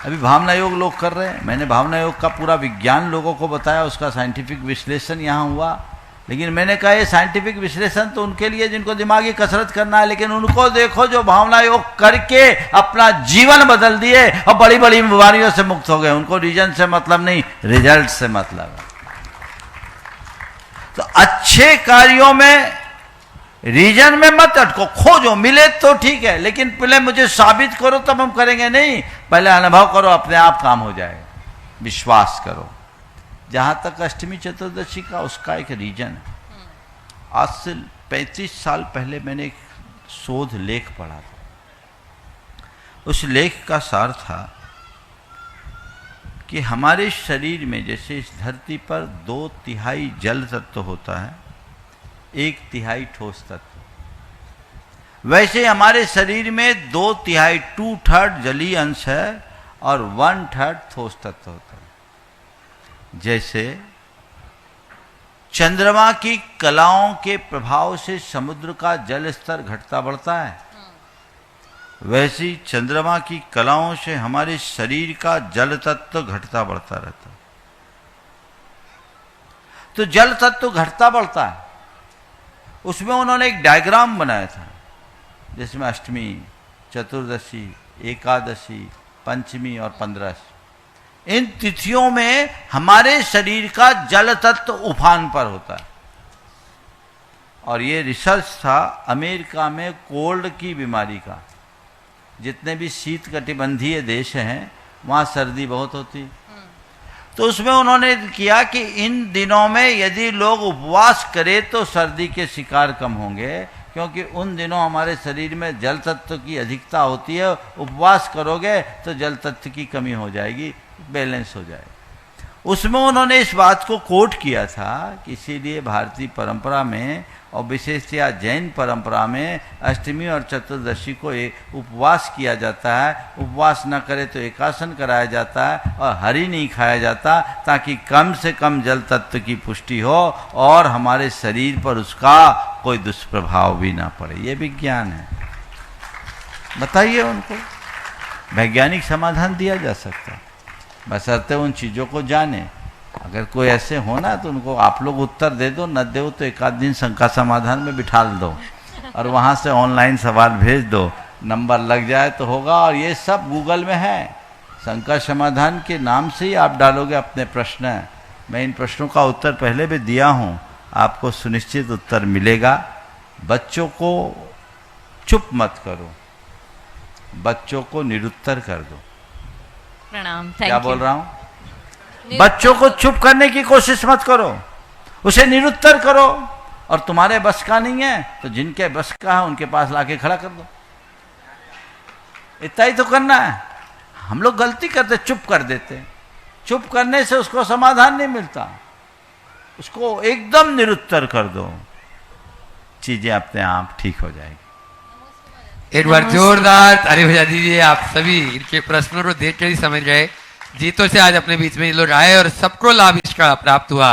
अभी भावना योग लोग कर रहे हैं, मैंने भावना योग का पूरा विज्ञान लोगों को बताया, उसका साइंटिफिक विश्लेषण यहां हुआ। लेकिन मैंने कहा ये साइंटिफिक विश्लेषण तो उनके लिए जिनको दिमागी कसरत करना है, लेकिन उनको देखो जो भावना योग करके अपना जीवन बदल दिए और बड़ी बड़ी बीमारियों से मुक्त हो गए। उनको रीजन से मतलब नहीं, रिजल्ट से मतलब है। तो अच्छे कार्यों में रीजन में मत अटको, खोजो, मिले तो ठीक है, लेकिन पहले मुझे साबित करो तब हम करेंगे नहीं। पहले अनुभव करो, अपने आप काम हो जाएगा, विश्वास करो। जहां तक अष्टमी चतुर्दशी का, उसका एक रीजन है। आज से 35 साल पहले मैंने एक शोध लेख पढ़ा था। उस लेख का सार था कि हमारे शरीर में जैसे इस धरती पर 2/3 जल तत्व होता है, 1/3 ठोस तत्व, वैसे हमारे शरीर में 2/3 2/3 जलीय अंश है और 1/3 ठोस तत्व होता है। जैसे चंद्रमा की कलाओं के प्रभाव से समुद्र का जल स्तर घटता बढ़ता है, वैसे ही चंद्रमा की कलाओं से हमारे शरीर का जल तत्व घटता बढ़ता रहता है। तो जल तत्व घटता बढ़ता है, उसमें उन्होंने एक डायग्राम बनाया था, जिसमें अष्टमी, चतुर्दशी, एकादशी, पंचमी और 15, इन तिथियों में हमारे शरीर का जल तत्व उफान पर होता है। और ये रिसर्च था अमेरिका में कोल्ड की बीमारी का। जितने भी शीत कटिबंधीय देश हैं वहाँ सर्दी बहुत होती, तो उसमें उन्होंने किया कि इन दिनों में यदि लोग उपवास करें तो सर्दी के शिकार कम होंगे, क्योंकि उन दिनों हमारे शरीर में जल तत्व की अधिकता होती है। उपवास करोगे तो जल तत्व की कमी हो जाएगी, बैलेंस हो जाएगा। उसमें उन्होंने इस बात को कोट किया था कि इसीलिए भारतीय परंपरा में और विशेषतया जैन परंपरा में अष्टमी और चतुर्दशी को उपवास किया जाता है। उपवास न करे तो एकासन कराया जाता है और हरी नहीं खाया जाता, ताकि कम से कम जल तत्व की पुष्टि हो और हमारे शरीर पर उसका कोई दुष्प्रभाव भी ना पड़े। ये विज्ञान है। बताइए, उनको वैज्ञानिक समाधान दिया जा सकता है, बशर्ते उन चीज़ों को जाने। अगर कोई ऐसे होना तो उनको आप लोग उत्तर दे दो, न दो तो एक आध दिन शंका समाधान में बिठा दो और वहाँ से ऑनलाइन सवाल भेज दो, नंबर लग जाए तो होगा। और ये सब गूगल में है, शंका समाधान के नाम से ही आप डालोगे अपने प्रश्न। मैं इन प्रश्नों का उत्तर पहले भी दिया हूँ, आपको सुनिश्चित उत्तर मिलेगा। बच्चों को चुप मत करो, बच्चों को निरुत्तर कर दो। प्रणाम। क्या बोल रहा हूँ? बच्चों को चुप करने की कोशिश मत करो, उसे निरुत्तर करो। और तुम्हारे बस का नहीं है तो जिनके बस का है उनके पास लाके खड़ा कर दो। इतना ही तो करना है। हम लोग गलती करते, चुप कर देते। चुप करने से उसको समाधान नहीं मिलता, उसको एकदम निरुत्तर कर दो, चीजें अपने आप ठीक हो जाएगी। एक बार जोरदार ताली बजा दीजिए। आप सभी इनके प्रश्नों को देख कर ही समझ गए, जीतों से आज अपने बीच में ये लोग आए और सबको लाभ इसका प्राप्त हुआ।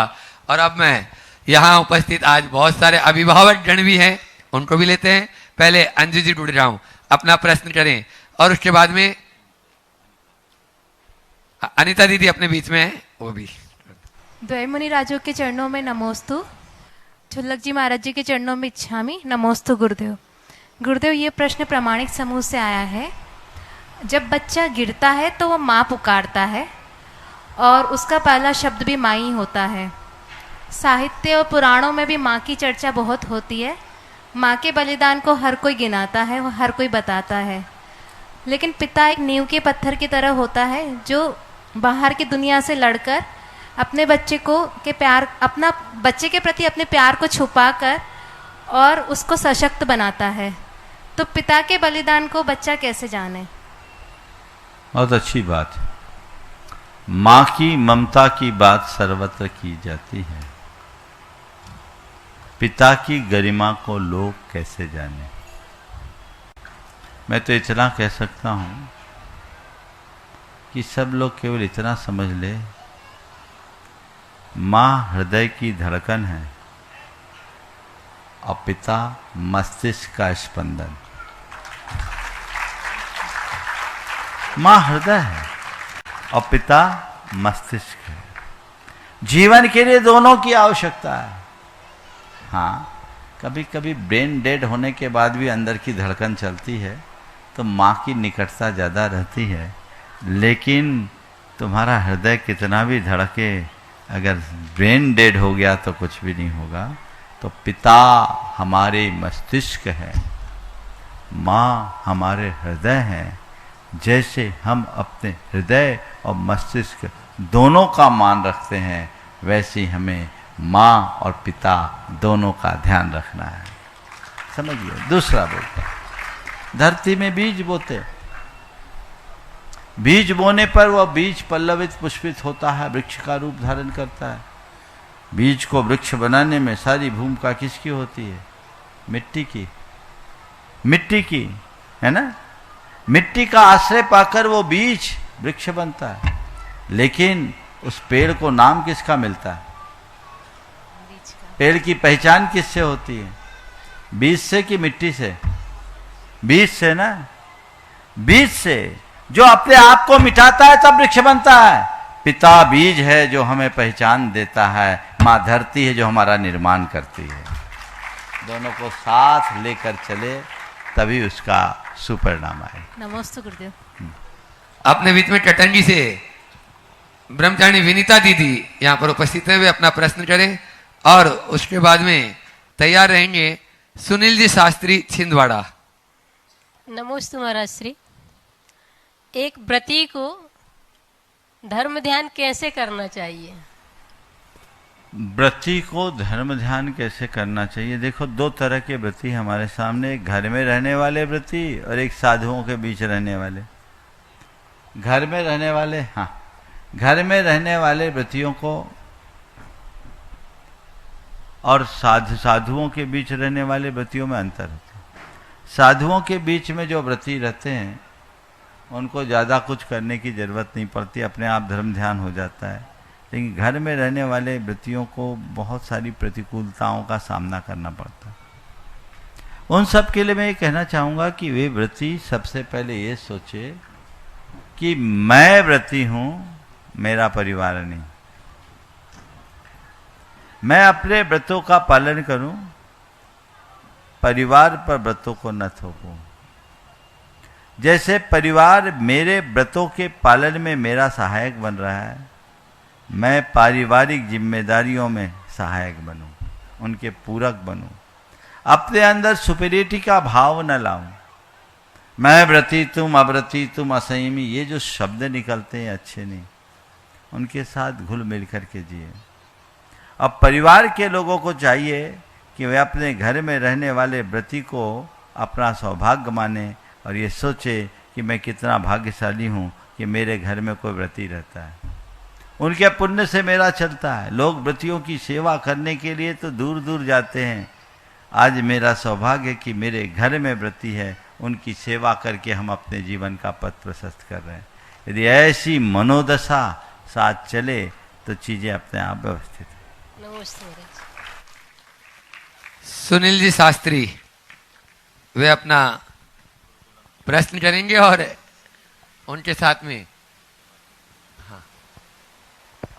और अब मैं यहाँ उपस्थित आज बहुत सारे अभिभावक गण भी हैं, उनको भी लेते हैं। पहले अंजू जी जुड़ रहा हूं, अपना प्रश्न करें और उसके बाद में अनिता दीदी अपने बीच में है, वो भी। द्वैमुनि राजों के चरणों में नमोस्तु, छुल्लक जी महाराज जी के चरणों में इच्छामि नमोस्तु गुरुदेव। गुरुदेव, ये प्रश्न प्रामाणिक समूह से आया है। जब बच्चा गिरता है तो वो माँ पुकारता है और उसका पहला शब्द भी माँ ही होता है। साहित्य और पुराणों में भी माँ की चर्चा बहुत होती है। माँ के बलिदान को हर कोई गिनाता है, वो हर कोई बताता है। लेकिन पिता एक नींव के पत्थर की तरह होता है, जो बाहर की दुनिया से लड़कर अपने बच्चे के प्रति अपने प्यार को छुपाकर और उसको सशक्त बनाता है। तो पिता के बलिदान को बच्चा कैसे जाने? बहुत अच्छी बात है। माँ की ममता की बात सर्वत्र की जाती है, पिता की गरिमा को लोग कैसे जाने। मैं तो इतना कह सकता हूं कि सब लोग केवल इतना समझ ले, माँ हृदय की धड़कन है और पिता मस्तिष्क का स्पंदन। माँ हृदय है और पिता मस्तिष्क है। जीवन के लिए दोनों की आवश्यकता है। हाँ, कभी कभी ब्रेन डेड होने के बाद भी अंदर की धड़कन चलती है तो माँ की निकटता ज़्यादा रहती है, लेकिन तुम्हारा हृदय कितना भी धड़के, अगर ब्रेन डेड हो गया तो कुछ भी नहीं होगा। तो पिता हमारे मस्तिष्क है, माँ हमारे हृदय है। जैसे हम अपने हृदय और मस्तिष्क दोनों का मान रखते हैं, वैसे ही हमें माँ और पिता दोनों का ध्यान रखना है। समझिए। दूसरा बोलता, धरती में बीज बोते, बीज बोने पर वह बीज पल्लवित पुष्पित होता है, वृक्ष का रूप धारण करता है। बीज को वृक्ष बनाने में सारी भूमिका किसकी होती है? मिट्टी की। मिट्टी की, है ना। मिट्टी का आश्रय पाकर वो बीज वृक्ष बनता है, लेकिन उस पेड़ को नाम किसका मिलता है? पेड़ की पहचान किससे होती है? बीज से कि मिट्टी से? बीज से ना। बीज से जो अपने आप को मिटाता है तब वृक्ष बनता है। पिता बीज है जो हमें पहचान देता है, माँ धरती है जो हमारा निर्माण करती है। दोनों को साथ लेकर चले तभी उसका सुपरिणाम आए। नमस्ते गुरुदेव। अपने बीच में टटंगी से ब्रह्मचारिणी विनीता दीदी यहाँ पर उपस्थित है, वे अपना प्रश्न करें और उसके बाद में तैयार रहेंगे सुनील जी शास्त्री छिंदवाड़ा। नमोस्तु महाराज श्री। एक व्रती को धर्म ध्यान कैसे करना चाहिए? व्रती को धर्म ध्यान कैसे करना चाहिए? देखो, दो तरह के व्रती हमारे सामने, एक घर में रहने वाले व्रती और एक साधुओं के बीच रहने वाले। घर में रहने वाले, हाँ, घर में रहने वाले व्रतियों को और साधुओं के बीच रहने वाले व्रतियों में अंतर होता है। साधुओं के बीच में जो व्रती रहते हैं उनको ज़्यादा कुछ करने की जरूरत नहीं पड़ती, अपने आप धर्म ध्यान हो जाता है। लेकिन घर में रहने वाले व्रतियों को बहुत सारी प्रतिकूलताओं का सामना करना पड़ता है। उन सब के लिए मैं ये कहना चाहूँगा कि वे व्रती सबसे पहले ये सोचे कि मैं व्रती हूँ, मेरा परिवार नहीं। मैं अपने व्रतों का पालन करूं, परिवार पर व्रतों को न थोपूं। जैसे परिवार मेरे व्रतों के पालन में मेरा सहायक बन रहा है, मैं पारिवारिक जिम्मेदारियों में सहायक बनूं, उनके पूरक बनूं। अपने अंदर सुपीरियरिटी का भाव न लाऊं। मैं व्रती तुम अव्रती, तुम असंयमी, ये जो शब्द निकलते हैं अच्छे नहीं, उनके साथ घुल मिल करके जिए। अब परिवार के लोगों को चाहिए कि वे अपने घर में रहने वाले व्रती को अपना सौभाग्य माने और ये सोचे कि मैं कितना भाग्यशाली हूँ कि मेरे घर में कोई व्रती रहता है। उनके पुण्य से मेरा चलता है। लोग व्रतियों की सेवा करने के लिए तो दूर दूर जाते हैं। आज मेरा सौभाग्य है कि मेरे घर में व्रती है, उनकी सेवा करके हम अपने जीवन का पथ प्रशस्त कर रहे हैं। यदि ऐसी मनोदशा साथ चले तो चीज़ें अपने आप व्यवस्थित हैं। नमस्ते। सुनील जी शास्त्री वे अपना प्रश्न करेंगे और उनके साथ में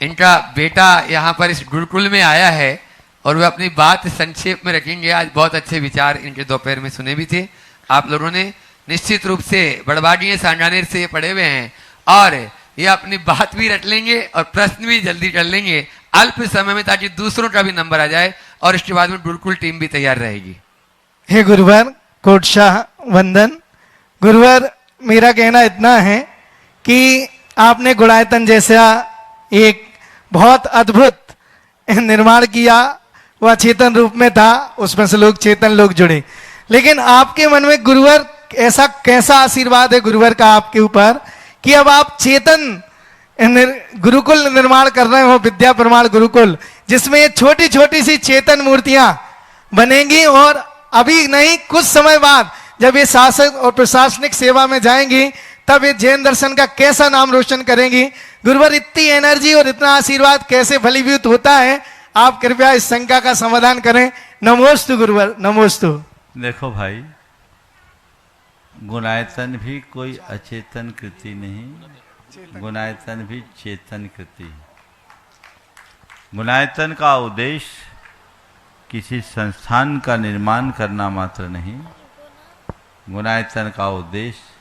इनका बेटा यहाँ पर इस गुरुकुल में आया है और वे अपनी बात संक्षेप में रखेंगे। आज बहुत अच्छे विचार इनके दोपहर में सुने भी थे आप लोगों ने। निश्चित रूप से बड़बागी सांगानेर से ये पढ़े हुए हैं और ये अपनी बात भी रख लेंगे और प्रश्न भी जल्दी कर लेंगे अल्प समय में, ताकि दूसरों का भी नंबर आ जाए और इसके बाद में गुरुकुल टीम भी तैयार रहेगी। हे गुरुवर, कोटशाह वंदन। गुरुवर, मेरा कहना इतना है कि आपने गुणायतन जैसा एक बहुत अद्भुत निर्माण किया, वो अचेतन रूप में था, उसमें से लोग चेतन लोग जुड़े। लेकिन आपके मन में गुरुवर ऐसा कैसा आशीर्वाद है गुरुवर का आपके ऊपर कि अब आप चेतन गुरुकुल निर्माण कर रहे हो, विद्या प्रमाण गुरुकुल, जिसमें ये छोटी छोटी सी चेतन मूर्तियां बनेंगी और अभी नहीं कुछ समय बाद जब ये शासक और प्रशासनिक सेवा में जाएंगी तब ये जैन दर्शन का कैसा नाम रोशन करेंगी। गुरुवर इतनी एनर्जी और इतना आशीर्वाद कैसे फलीभूत होता है, आप कृपया इस शंका का समाधान करें। नमोस्तु गुरुवर, नमोस्तु। देखो भाई, गुणायतन भी कोई अचेतन कृति नहीं, गुणायतन भी चेतन कृति। गुणायतन का उद्देश्य किसी संस्थान का निर्माण करना मात्र नहीं, गुणायतन का उद्देश्य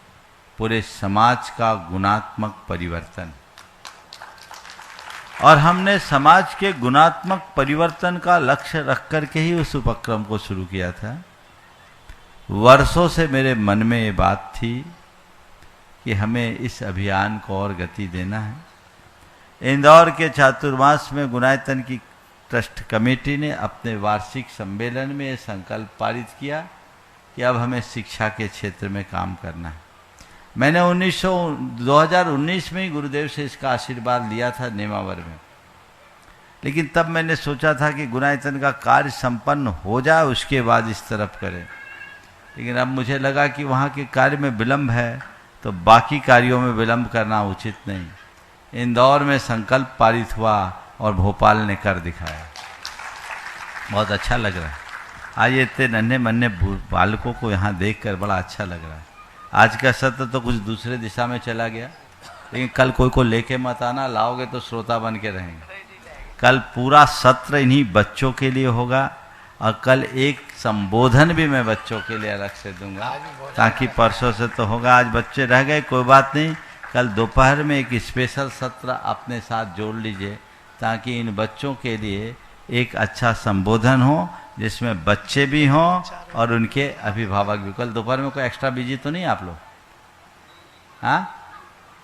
पूरे समाज का गुणात्मक परिवर्तन। और हमने समाज के गुणात्मक परिवर्तन का लक्ष्य रख करके ही उस उपक्रम को शुरू किया था। वर्षों से मेरे मन में ये बात थी कि हमें इस अभियान को और गति देना है। इंदौर के चातुर्मास में गुणायतन की ट्रस्ट कमेटी ने अपने वार्षिक सम्मेलन में ये संकल्प पारित किया कि अब हमें शिक्षा के क्षेत्र में काम करना है। मैंने 2019 में ही गुरुदेव से इसका आशीर्वाद लिया था नेमावर में, लेकिन तब मैंने सोचा था कि गुणायतन का कार्य संपन्न हो जाए उसके बाद इस तरफ करें। लेकिन अब मुझे लगा कि वहाँ के कार्य में विलंब है तो बाकी कार्यों में विलंब करना उचित नहीं। इंदौर में संकल्प पारित हुआ और भोपाल ने कर दिखाया। बहुत अच्छा लग रहा है। आज ये इतने नन्हे मन्ने बालकों को यहाँ देखकर बड़ा अच्छा लग रहा है। आज का सत्र तो कुछ दूसरे दिशा में चला गया, लेकिन कल कोई को लेके मत आना, लाओगे तो श्रोता बन के रहेंगे। कल पूरा सत्र इन्हीं बच्चों के लिए होगा और कल एक संबोधन भी मैं बच्चों के लिए अलग से दूंगा, ताकि परसों से तो होगा, आज बच्चे रह गए कोई बात नहीं, कल दोपहर में एक स्पेशल सत्र अपने साथ जोड़ लीजिए ताकि इन बच्चों के लिए एक अच्छा संबोधन हो जिसमें बच्चे भी हों और उनके अभिभावक भी। कल दोपहर में कोई एक्स्ट्रा बिजी तो नहीं आप लोग? हाँ,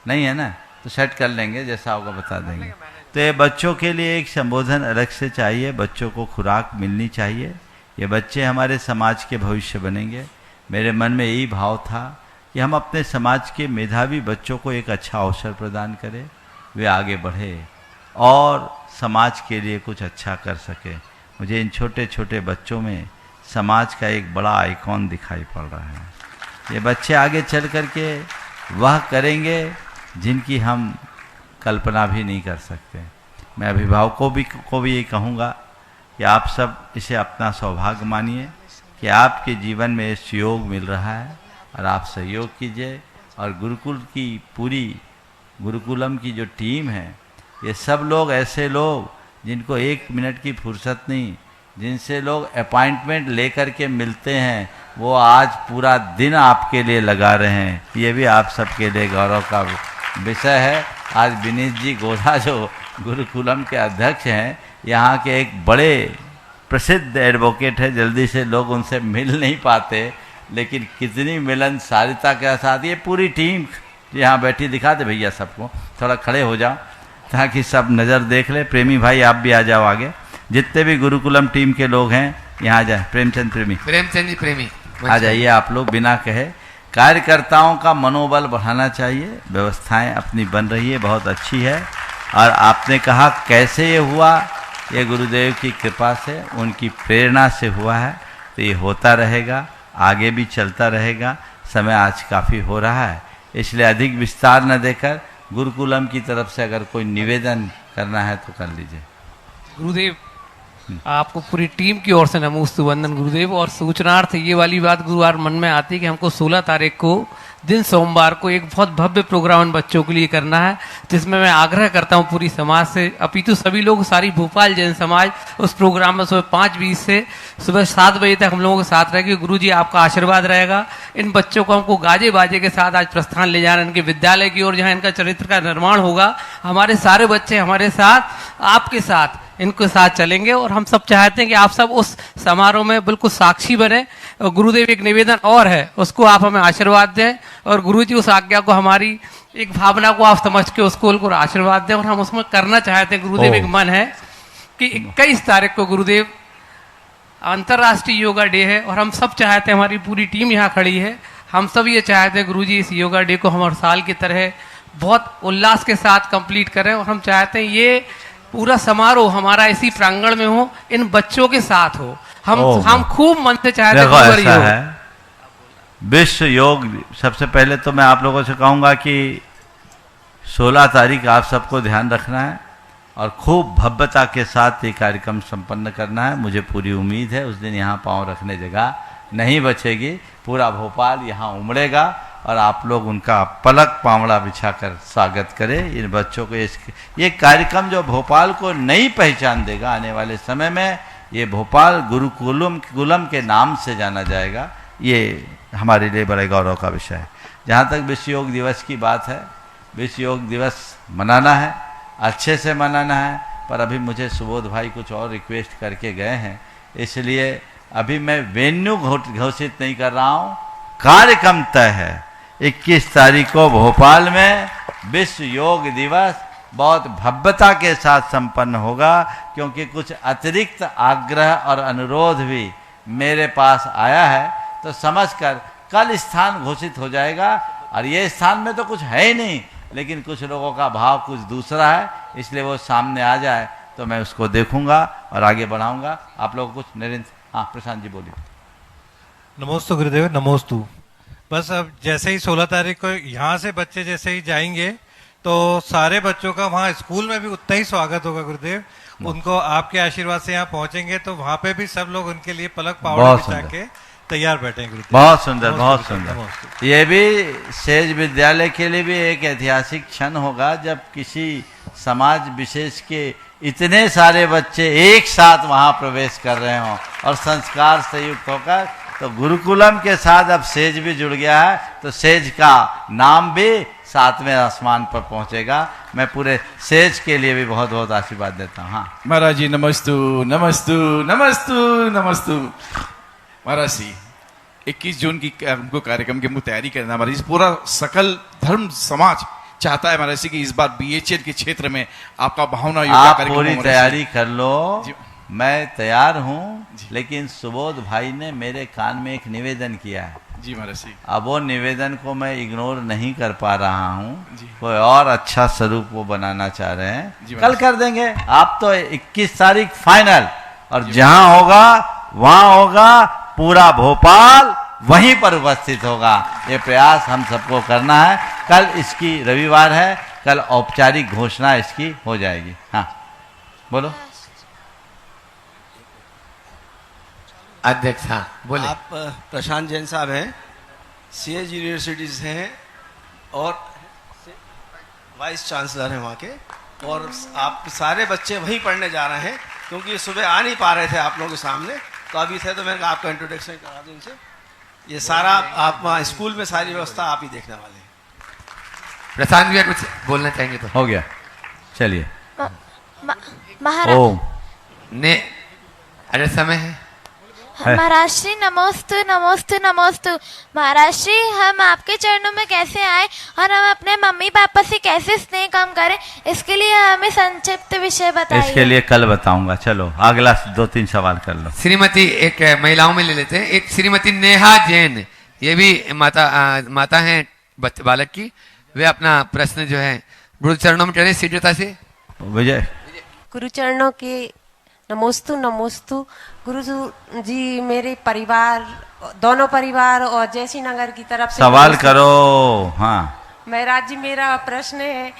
नहीं है ना? तो सेट कर लेंगे, जैसा होगा बता देंगे। तो ये बच्चों के लिए एक संबोधन अलग से चाहिए, बच्चों को खुराक मिलनी चाहिए। ये बच्चे हमारे समाज के भविष्य बनेंगे। मेरे मन में यही भाव था कि हम अपने समाज के मेधावी बच्चों को एक अच्छा अवसर प्रदान करें, वे आगे बढ़े और समाज के लिए कुछ अच्छा कर सके। मुझे इन छोटे छोटे बच्चों में समाज का एक बड़ा आइकॉन दिखाई पड़ रहा है। ये बच्चे आगे चल करके वह करेंगे जिनकी हम कल्पना भी नहीं कर सकते। मैं अभिभावकों को भी ये कहूँगा कि आप सब इसे अपना सौभाग्य मानिए कि आपके जीवन में सहयोग मिल रहा है और आप सहयोग कीजिए। और गुरुकुल की पूरी गुरुकुलम की जो टीम है, ये सब लोग ऐसे लोग जिनको एक मिनट की फुर्सत नहीं, जिनसे लोग अपॉइंटमेंट लेकर के मिलते हैं, वो आज पूरा दिन आपके लिए लगा रहे हैं। ये भी आप सबके लिए गौरव का विषय है। आज विनीत जी गोधा जो गुरुकुलम के अध्यक्ष हैं, यहाँ के एक बड़े प्रसिद्ध एडवोकेट है, जल्दी से लोग उनसे मिल नहीं पाते, लेकिन कितनी मिलनसारिता के साथ ये पूरी टीम यहाँ बैठी, दिखा दे भैया सबको, थोड़ा खड़े हो जाओ ताकि सब नज़र देख ले। प्रेमी भाई आप भी आ जाओ आगे, जितने भी गुरुकुलम टीम के लोग हैं यहाँ आ जाए। प्रेमचंद जी प्रेमी आ जाइए आप लोग, बिना कहे। कार्यकर्ताओं का मनोबल बढ़ाना चाहिए, व्यवस्थाएं अपनी बन रही है, बहुत अच्छी है। और आपने कहा कैसे ये हुआ, ये गुरुदेव की कृपा से, उनकी प्रेरणा से हुआ है, तो ये होता रहेगा, आगे भी चलता रहेगा। समय आज काफ़ी हो रहा है, इसलिए अधिक विस्तार न देकर गुरुकुलम की तरफ से अगर कोई निवेदन करना है तो कर लीजिए। गुरुदेव, आपको पूरी टीम की ओर से नमोस्तु वंदन गुरुदेव। और सूचनार्थ ये वाली बात गुरुवार मन में आती है कि हमको 16 तारीख को दिन सोमवार को एक बहुत भव्य प्रोग्राम बच्चों के लिए करना है, जिसमें मैं आग्रह करता हूँ पूरी समाज से, अपितु सभी लोग, सारी भोपाल जैन समाज उस प्रोग्राम में सुबह 5:20 से सुबह 7 बजे तक हम लोगों के साथ रहेगी। गुरु जी आपका आशीर्वाद रहेगा। इन बच्चों को हमको गाजे बाजे के साथ आज प्रस्थान ले जाना, इनके विद्यालय की ओर जहाँ इनका चरित्र का निर्माण होगा। हमारे सारे बच्चे हमारे साथ, आपके साथ, इनके साथ चलेंगे और हम सब चाहते हैं कि आप सब उस समारोह में बिल्कुल साक्षी बने। और गुरुदेव एक निवेदन और है, उसको आप हमें आशीर्वाद दें और गुरु जी उस आज्ञा को, हमारी एक भावना को आप समझ के उसको आशीर्वाद दें और हम उसमें करना चाहते हैं। गुरुदेव एक मन है कि 21 तारीख को गुरुदेव अंतर्राष्ट्रीय योगा डे है और हम सब चाहते हैं, हमारी पूरी टीम यहाँ खड़ी है, हम सब ये चाहते हैं गुरुजी इस योगा डे को हम हर साल की तरह बहुत उल्लास के साथ कंप्लीट करें और हम चाहते हैं ये पूरा समारोह हमारा इसी प्रांगण में हो, इन बच्चों के साथ हो। हम खूब मन से चाहते हैं। देखो ऐसा है, विश्व योग, सबसे पहले तो मैं आप लोगों से कहूँगा कि 16 तारीख आप सबको ध्यान रखना है और खूब भव्यता के साथ ये कार्यक्रम संपन्न करना है। मुझे पूरी उम्मीद है उस दिन यहाँ पाँव रखने जगह नहीं बचेगी, पूरा भोपाल यहाँ उमड़ेगा और आप लोग उनका पलक पावड़ा बिछाकर स्वागत करें इन बच्चों को। ये कार्यक्रम जो भोपाल को नई पहचान देगा आने वाले समय में, ये भोपाल गुरुकुलम के नाम से जाना जाएगा। ये हमारे लिए बड़े गौरव का विषय है। जहाँ तक विश्व योग दिवस की बात है, विश्व योग दिवस मनाना है, अच्छे से मनाना है, पर अभी मुझे सुबोध भाई कुछ और रिक्वेस्ट करके गए हैं, इसलिए अभी मैं वेन्यू घोषित नहीं कर रहा हूँ। कार्यक्रम तय है 21 तारीख को भोपाल में विश्व योग दिवस बहुत भव्यता के साथ संपन्न होगा, क्योंकि कुछ अतिरिक्त आग्रह और अनुरोध भी मेरे पास आया है, तो समझकर कल स्थान घोषित हो जाएगा। और ये स्थान में तो कुछ है ही नहीं, लेकिन कुछ लोगों का भाव कुछ दूसरा है, इसलिए वो सामने आ जाए तो मैं उसको देखूंगा और आगे बढ़ाऊंगा। आप लोग कुछ नरेंद्र, हाँ प्रशांत जी बोलिए। नमोस्तु गुरुदेव, नमोस्तु। बस अब जैसे ही 16 तारीख को यहाँ से बच्चे जैसे ही जाएंगे तो सारे बच्चों का वहाँ स्कूल में भी उतना ही स्वागत होगा गुरुदेव। उनको आपके आशीर्वाद से यहाँ पहुँचेंगे तो वहाँ पे भी सब लोग उनके लिए पलक पावड़ा बिछा के तैयार बैठेंगे गुरुदेव। बहुत सुंदर, बहुत सुंदर। ये भी सेज विद्यालय के लिए भी एक ऐतिहासिक क्षण होगा जब किसी समाज विशेष के इतने सारे बच्चे एक साथ वहाँ प्रवेश कर रहे हों और संस्कार से युक्त होकर। तो गुरुकुलम के साथ अब सेज भी जुड़ गया है, तो सेज का नाम भी 7वें आसमान पर पहुंचेगा। मैं पूरे सेज के लिए भी बहुत बहुत आशीर्वाद देता हूँ। हाँ महाराज जी, नमस्तु नमस्तु नमस्तु नमस्तु। महाराज जी 21 जून की हमको कार्यक्रम की हमको तैयारी करना है महाराज जी। पूरा सकल धर्म समाज चाहता है महाराज जी कि इस बार BHL के क्षेत्र में आपका भावना योगा कार्यक्रम पूरी तैयारी कर लो। मैं तैयार हूँ, लेकिन सुबोध भाई ने मेरे कान में एक निवेदन किया है। जी महाराज जी। अब वो निवेदन को मैं इग्नोर नहीं कर पा रहा हूँ। कोई और अच्छा स्वरूप वो बनाना चाह रहे हैं, कल कर देंगे। आप तो 21 तारीख फाइनल, और जहाँ होगा वहाँ होगा, पूरा भोपाल वहीं पर उपस्थित होगा। ये प्रयास हम सबको करना है। कल इसकी रविवार है, कल औपचारिक घोषणा इसकी हो जाएगी। हाँ बोलो अध्यक्ष। हाँ बोले। आप प्रशांत जैन साहब हैं, CH यूनिवर्सिटी से हैं और वाइस चांसलर हैं वहाँ के, और आप सारे बच्चे वहीं पढ़ने जा रहे हैं, क्योंकि सुबह आ नहीं पा रहे थे आप लोगों के सामने, तो अभी थे तो मैंने आपका इंट्रोडक्शन करा दूं इनसे। ये सारा आप वहाँ स्कूल में सारी व्यवस्था आप ही देखने वाले हैं। प्रशांत भैया कुछ बोलना चाहेंगे तो हो गया, चलिए। महाराज ने अरे समय है। महाराज श्री नमोस्तु नमोस्तु नमोस्तु। महाराज श्री, हम आपके चरणों में कैसे आए और हम अपने मम्मी पापा से कैसे स्नेह कम करें, इसके लिए हमें संक्षिप्त विषय बताइए। इसके लिए कल बताऊंगा। चलो अगला 2-3 सवाल कर लो। श्रीमती, एक महिलाओं में ले लेते हैं, एक श्रीमती नेहा जैन, ये भी माता हैं बालक की। वे अपना प्रश्न जो है गुरु चरणों में चढ़े शीघ्रता से। विजय। गुरु चरणों के नमोस्तु नमोस्तु। गुरु जी, मेरे परिवार, दोनों परिवार और जयसी नगर की तरफ से सवाल करो। हाँ महाराज जी, मेरा प्रश्न है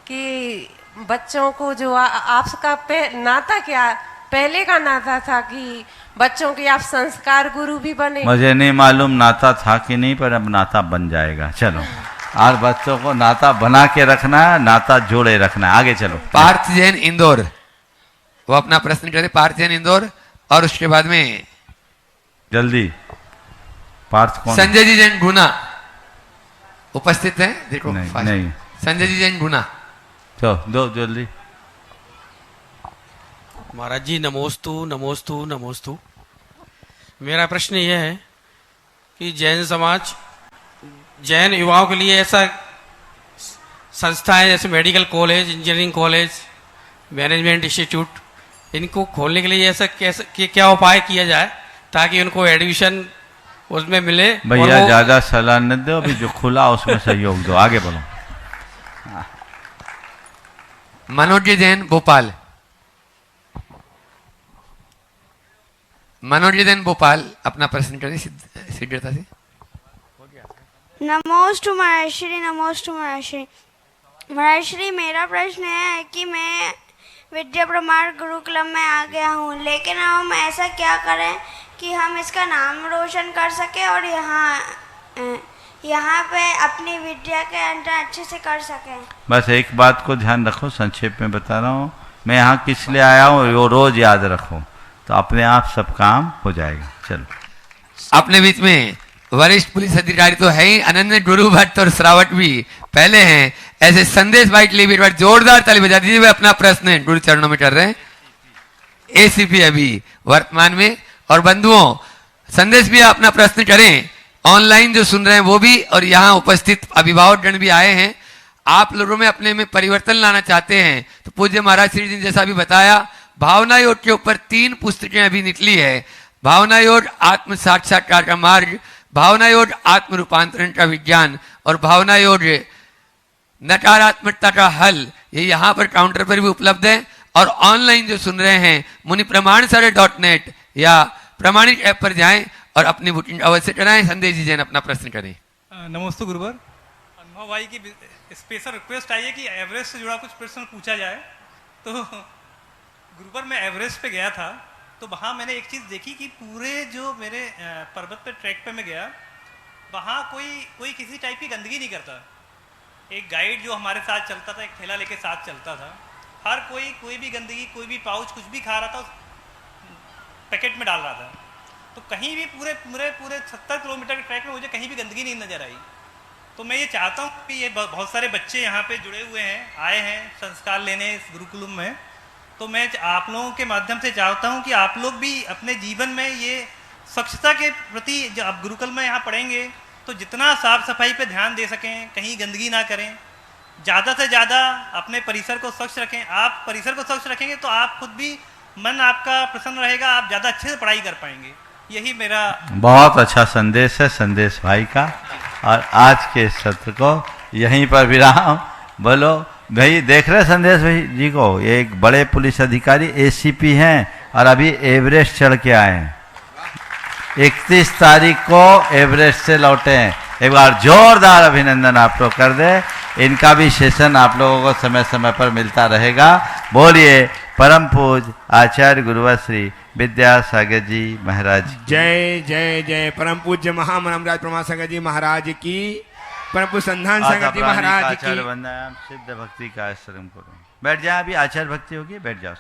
कि बच्चों को जो आपका नाता क्या पहले का नाता था कि बच्चों के आप संस्कार गुरु भी बने? मुझे नहीं मालूम नाता था कि नहीं, पर अब नाता बन जाएगा। चलो, आज बच्चों को नाता बना के रखना है, नाता जोड़े रखना है। आगे चलो। पार्थ जैन इंदौर, वो अपना प्रश्न करे। पार्थ जैन इंदौर, और उसके बाद में जल्दी पार्थ कौन? संजय जी जैन गुना उपस्थित हैं। देखो नहीं। संजय जी जैन गुना, तो दो जल्दी। महाराज जी नमोस्तु नमोस्तु नमोस्तु। मेरा प्रश्न यह है कि जैन समाज, जैन युवाओं के लिए ऐसा संस्थाएं जैसे medical college, engineering college, management institute इनको खोलने के लिए ऐसा कैसे क्या उपाय किया जाए ताकि उनको एडमिशन उसमें मिले। भैया ज्यादा सलाह न दो, अभी जो खुला उसमें सहयोग दो। आगे बढ़ो। मनोज जी जैन भोपाल। मनोज जी जैन भोपाल अपना प्रश्न करें शीघ्रता से। नमोस्तु महर्षि, नमोस्तु महर्षि। महर्षि, मेरा प्रश्न है कि मैं विद्या प्रमाण गुरुकुलम में आ गया हूँ, लेकिन हम ऐसा क्या करें कि हम इसका नाम रोशन कर सकें और यहाँ पे अपनी विद्या के अंदर अच्छे से कर सकें। बस एक बात को ध्यान रखो, संक्षेप में बता रहा हूँ, मैं यहाँ किस लिए आया हूँ वो रोज याद रखो, तो अपने आप सब काम हो जाएगा। चलो। अपने बीच में वरिष्ठ पुलिस अधिकारी तो है ही, अनन्य गुरु भट्ट और श्रावट भी पहले हैं। ऐसे संदेश भाई के लिए भी जोरदार ताली बजा दीजिए। वे अपना प्रश्न गुरु चरणों में कर रहे हैं। एसीपी अभी वर्तमान में। और बंधुओं, संदेश भी अपना प्रश्न करें। ऑनलाइन जो सुन रहे हैं वो भी, और यहाँ उपस्थित अभिभावक गण भी आए हैं। आप लोगों में अपने में परिवर्तन लाना चाहते हैं तो पूज्य महाराज श्री जी ने जैसा अभी बताया, भावना योग के ऊपर 3 पुस्तकें अभी निकली है। भावना योग आत्म साक्षात्कार का मार्ग, भावना योग आत्म रूपांतरण का विज्ञान और भावना योग नकारात्मकता का हल। ये यहाँ पर काउंटर पर भी उपलब्ध है। और ऑनलाइन जो सुन रहे हैं मुनि प्रमाण सारे.net या प्रमाणिक ऐप पर जाएं और अपनी बुकिंग अवश्य कराएं। संदेश जी जैन अपना प्रश्न करें। नमस्ते गुरुवर। अनुभव भाई की स्पेशल रिक्वेस्ट आई है कि एवरेस्ट से जुड़ा कुछ प्रश्न पूछा जाए। तो गुरुवर, मैं एवरेस्ट पे गया था तो वहाँ मैंने एक चीज़ देखी कि पूरे जो मेरे पर्वत पे ट्रैक पे मैं गया, वहाँ कोई किसी टाइप की गंदगी नहीं करता। एक गाइड जो हमारे साथ चलता था, एक थैला लेके साथ चलता था, हर कोई भी गंदगी, कोई भी पाउच कुछ भी खा रहा था पैकेट में डाल रहा था। तो कहीं भी पूरे 70 किलोमीटर के ट्रैक में मुझे कहीं भी गंदगी नहीं नजर आई। तो मैं ये चाहता हूँ कि ये बहुत सारे बच्चे यहाँ पे जुड़े हुए हैं, आए हैं संस्कार लेने इस गुरुकुलम में, तो मैं आप लोगों के माध्यम से चाहता हूँ कि आप लोग भी अपने जीवन में ये स्वच्छता के प्रति, जब आप गुरुकुल में यहाँ पढ़ेंगे तो जितना साफ सफाई पे ध्यान दे सकें, कहीं गंदगी ना करें, ज़्यादा से ज़्यादा अपने परिसर को स्वच्छ रखें। आप परिसर को स्वच्छ रखेंगे तो आप खुद भी, मन आपका प्रसन्न रहेगा, आप ज़्यादा अच्छे से पढ़ाई कर पाएंगे। यही मेरा बहुत अच्छा संदेश है संदेश भाई का। और आज के सत्र को यहीं पर विराम। बोलो भाई, देख रहे संदेश भाई जी को, ये एक बड़े पुलिस अधिकारी एसीपी हैं और अभी एवरेस्ट चढ़ के आए हैं। 31 तारीख को एवरेस्ट से लौटे हैं। एक बार जोरदार अभिनंदन आप लोग कर दे। इनका भी सेशन आप लोगों को समय समय पर मिलता रहेगा। बोलिए परम पूज आचार्य गुरुवर श्री विद्यासागर जी महाराज। जय जय जय। परम पूज्य महामनमराज प्रमासागर जी महाराज की, परम पूज्य संधान सागर जी महाराज की। वंदनाम सिद्ध भक्ति का आश्रम करो। बैठ जाए, अभी आचार्य भक्ति होगी, बैठ जाओ।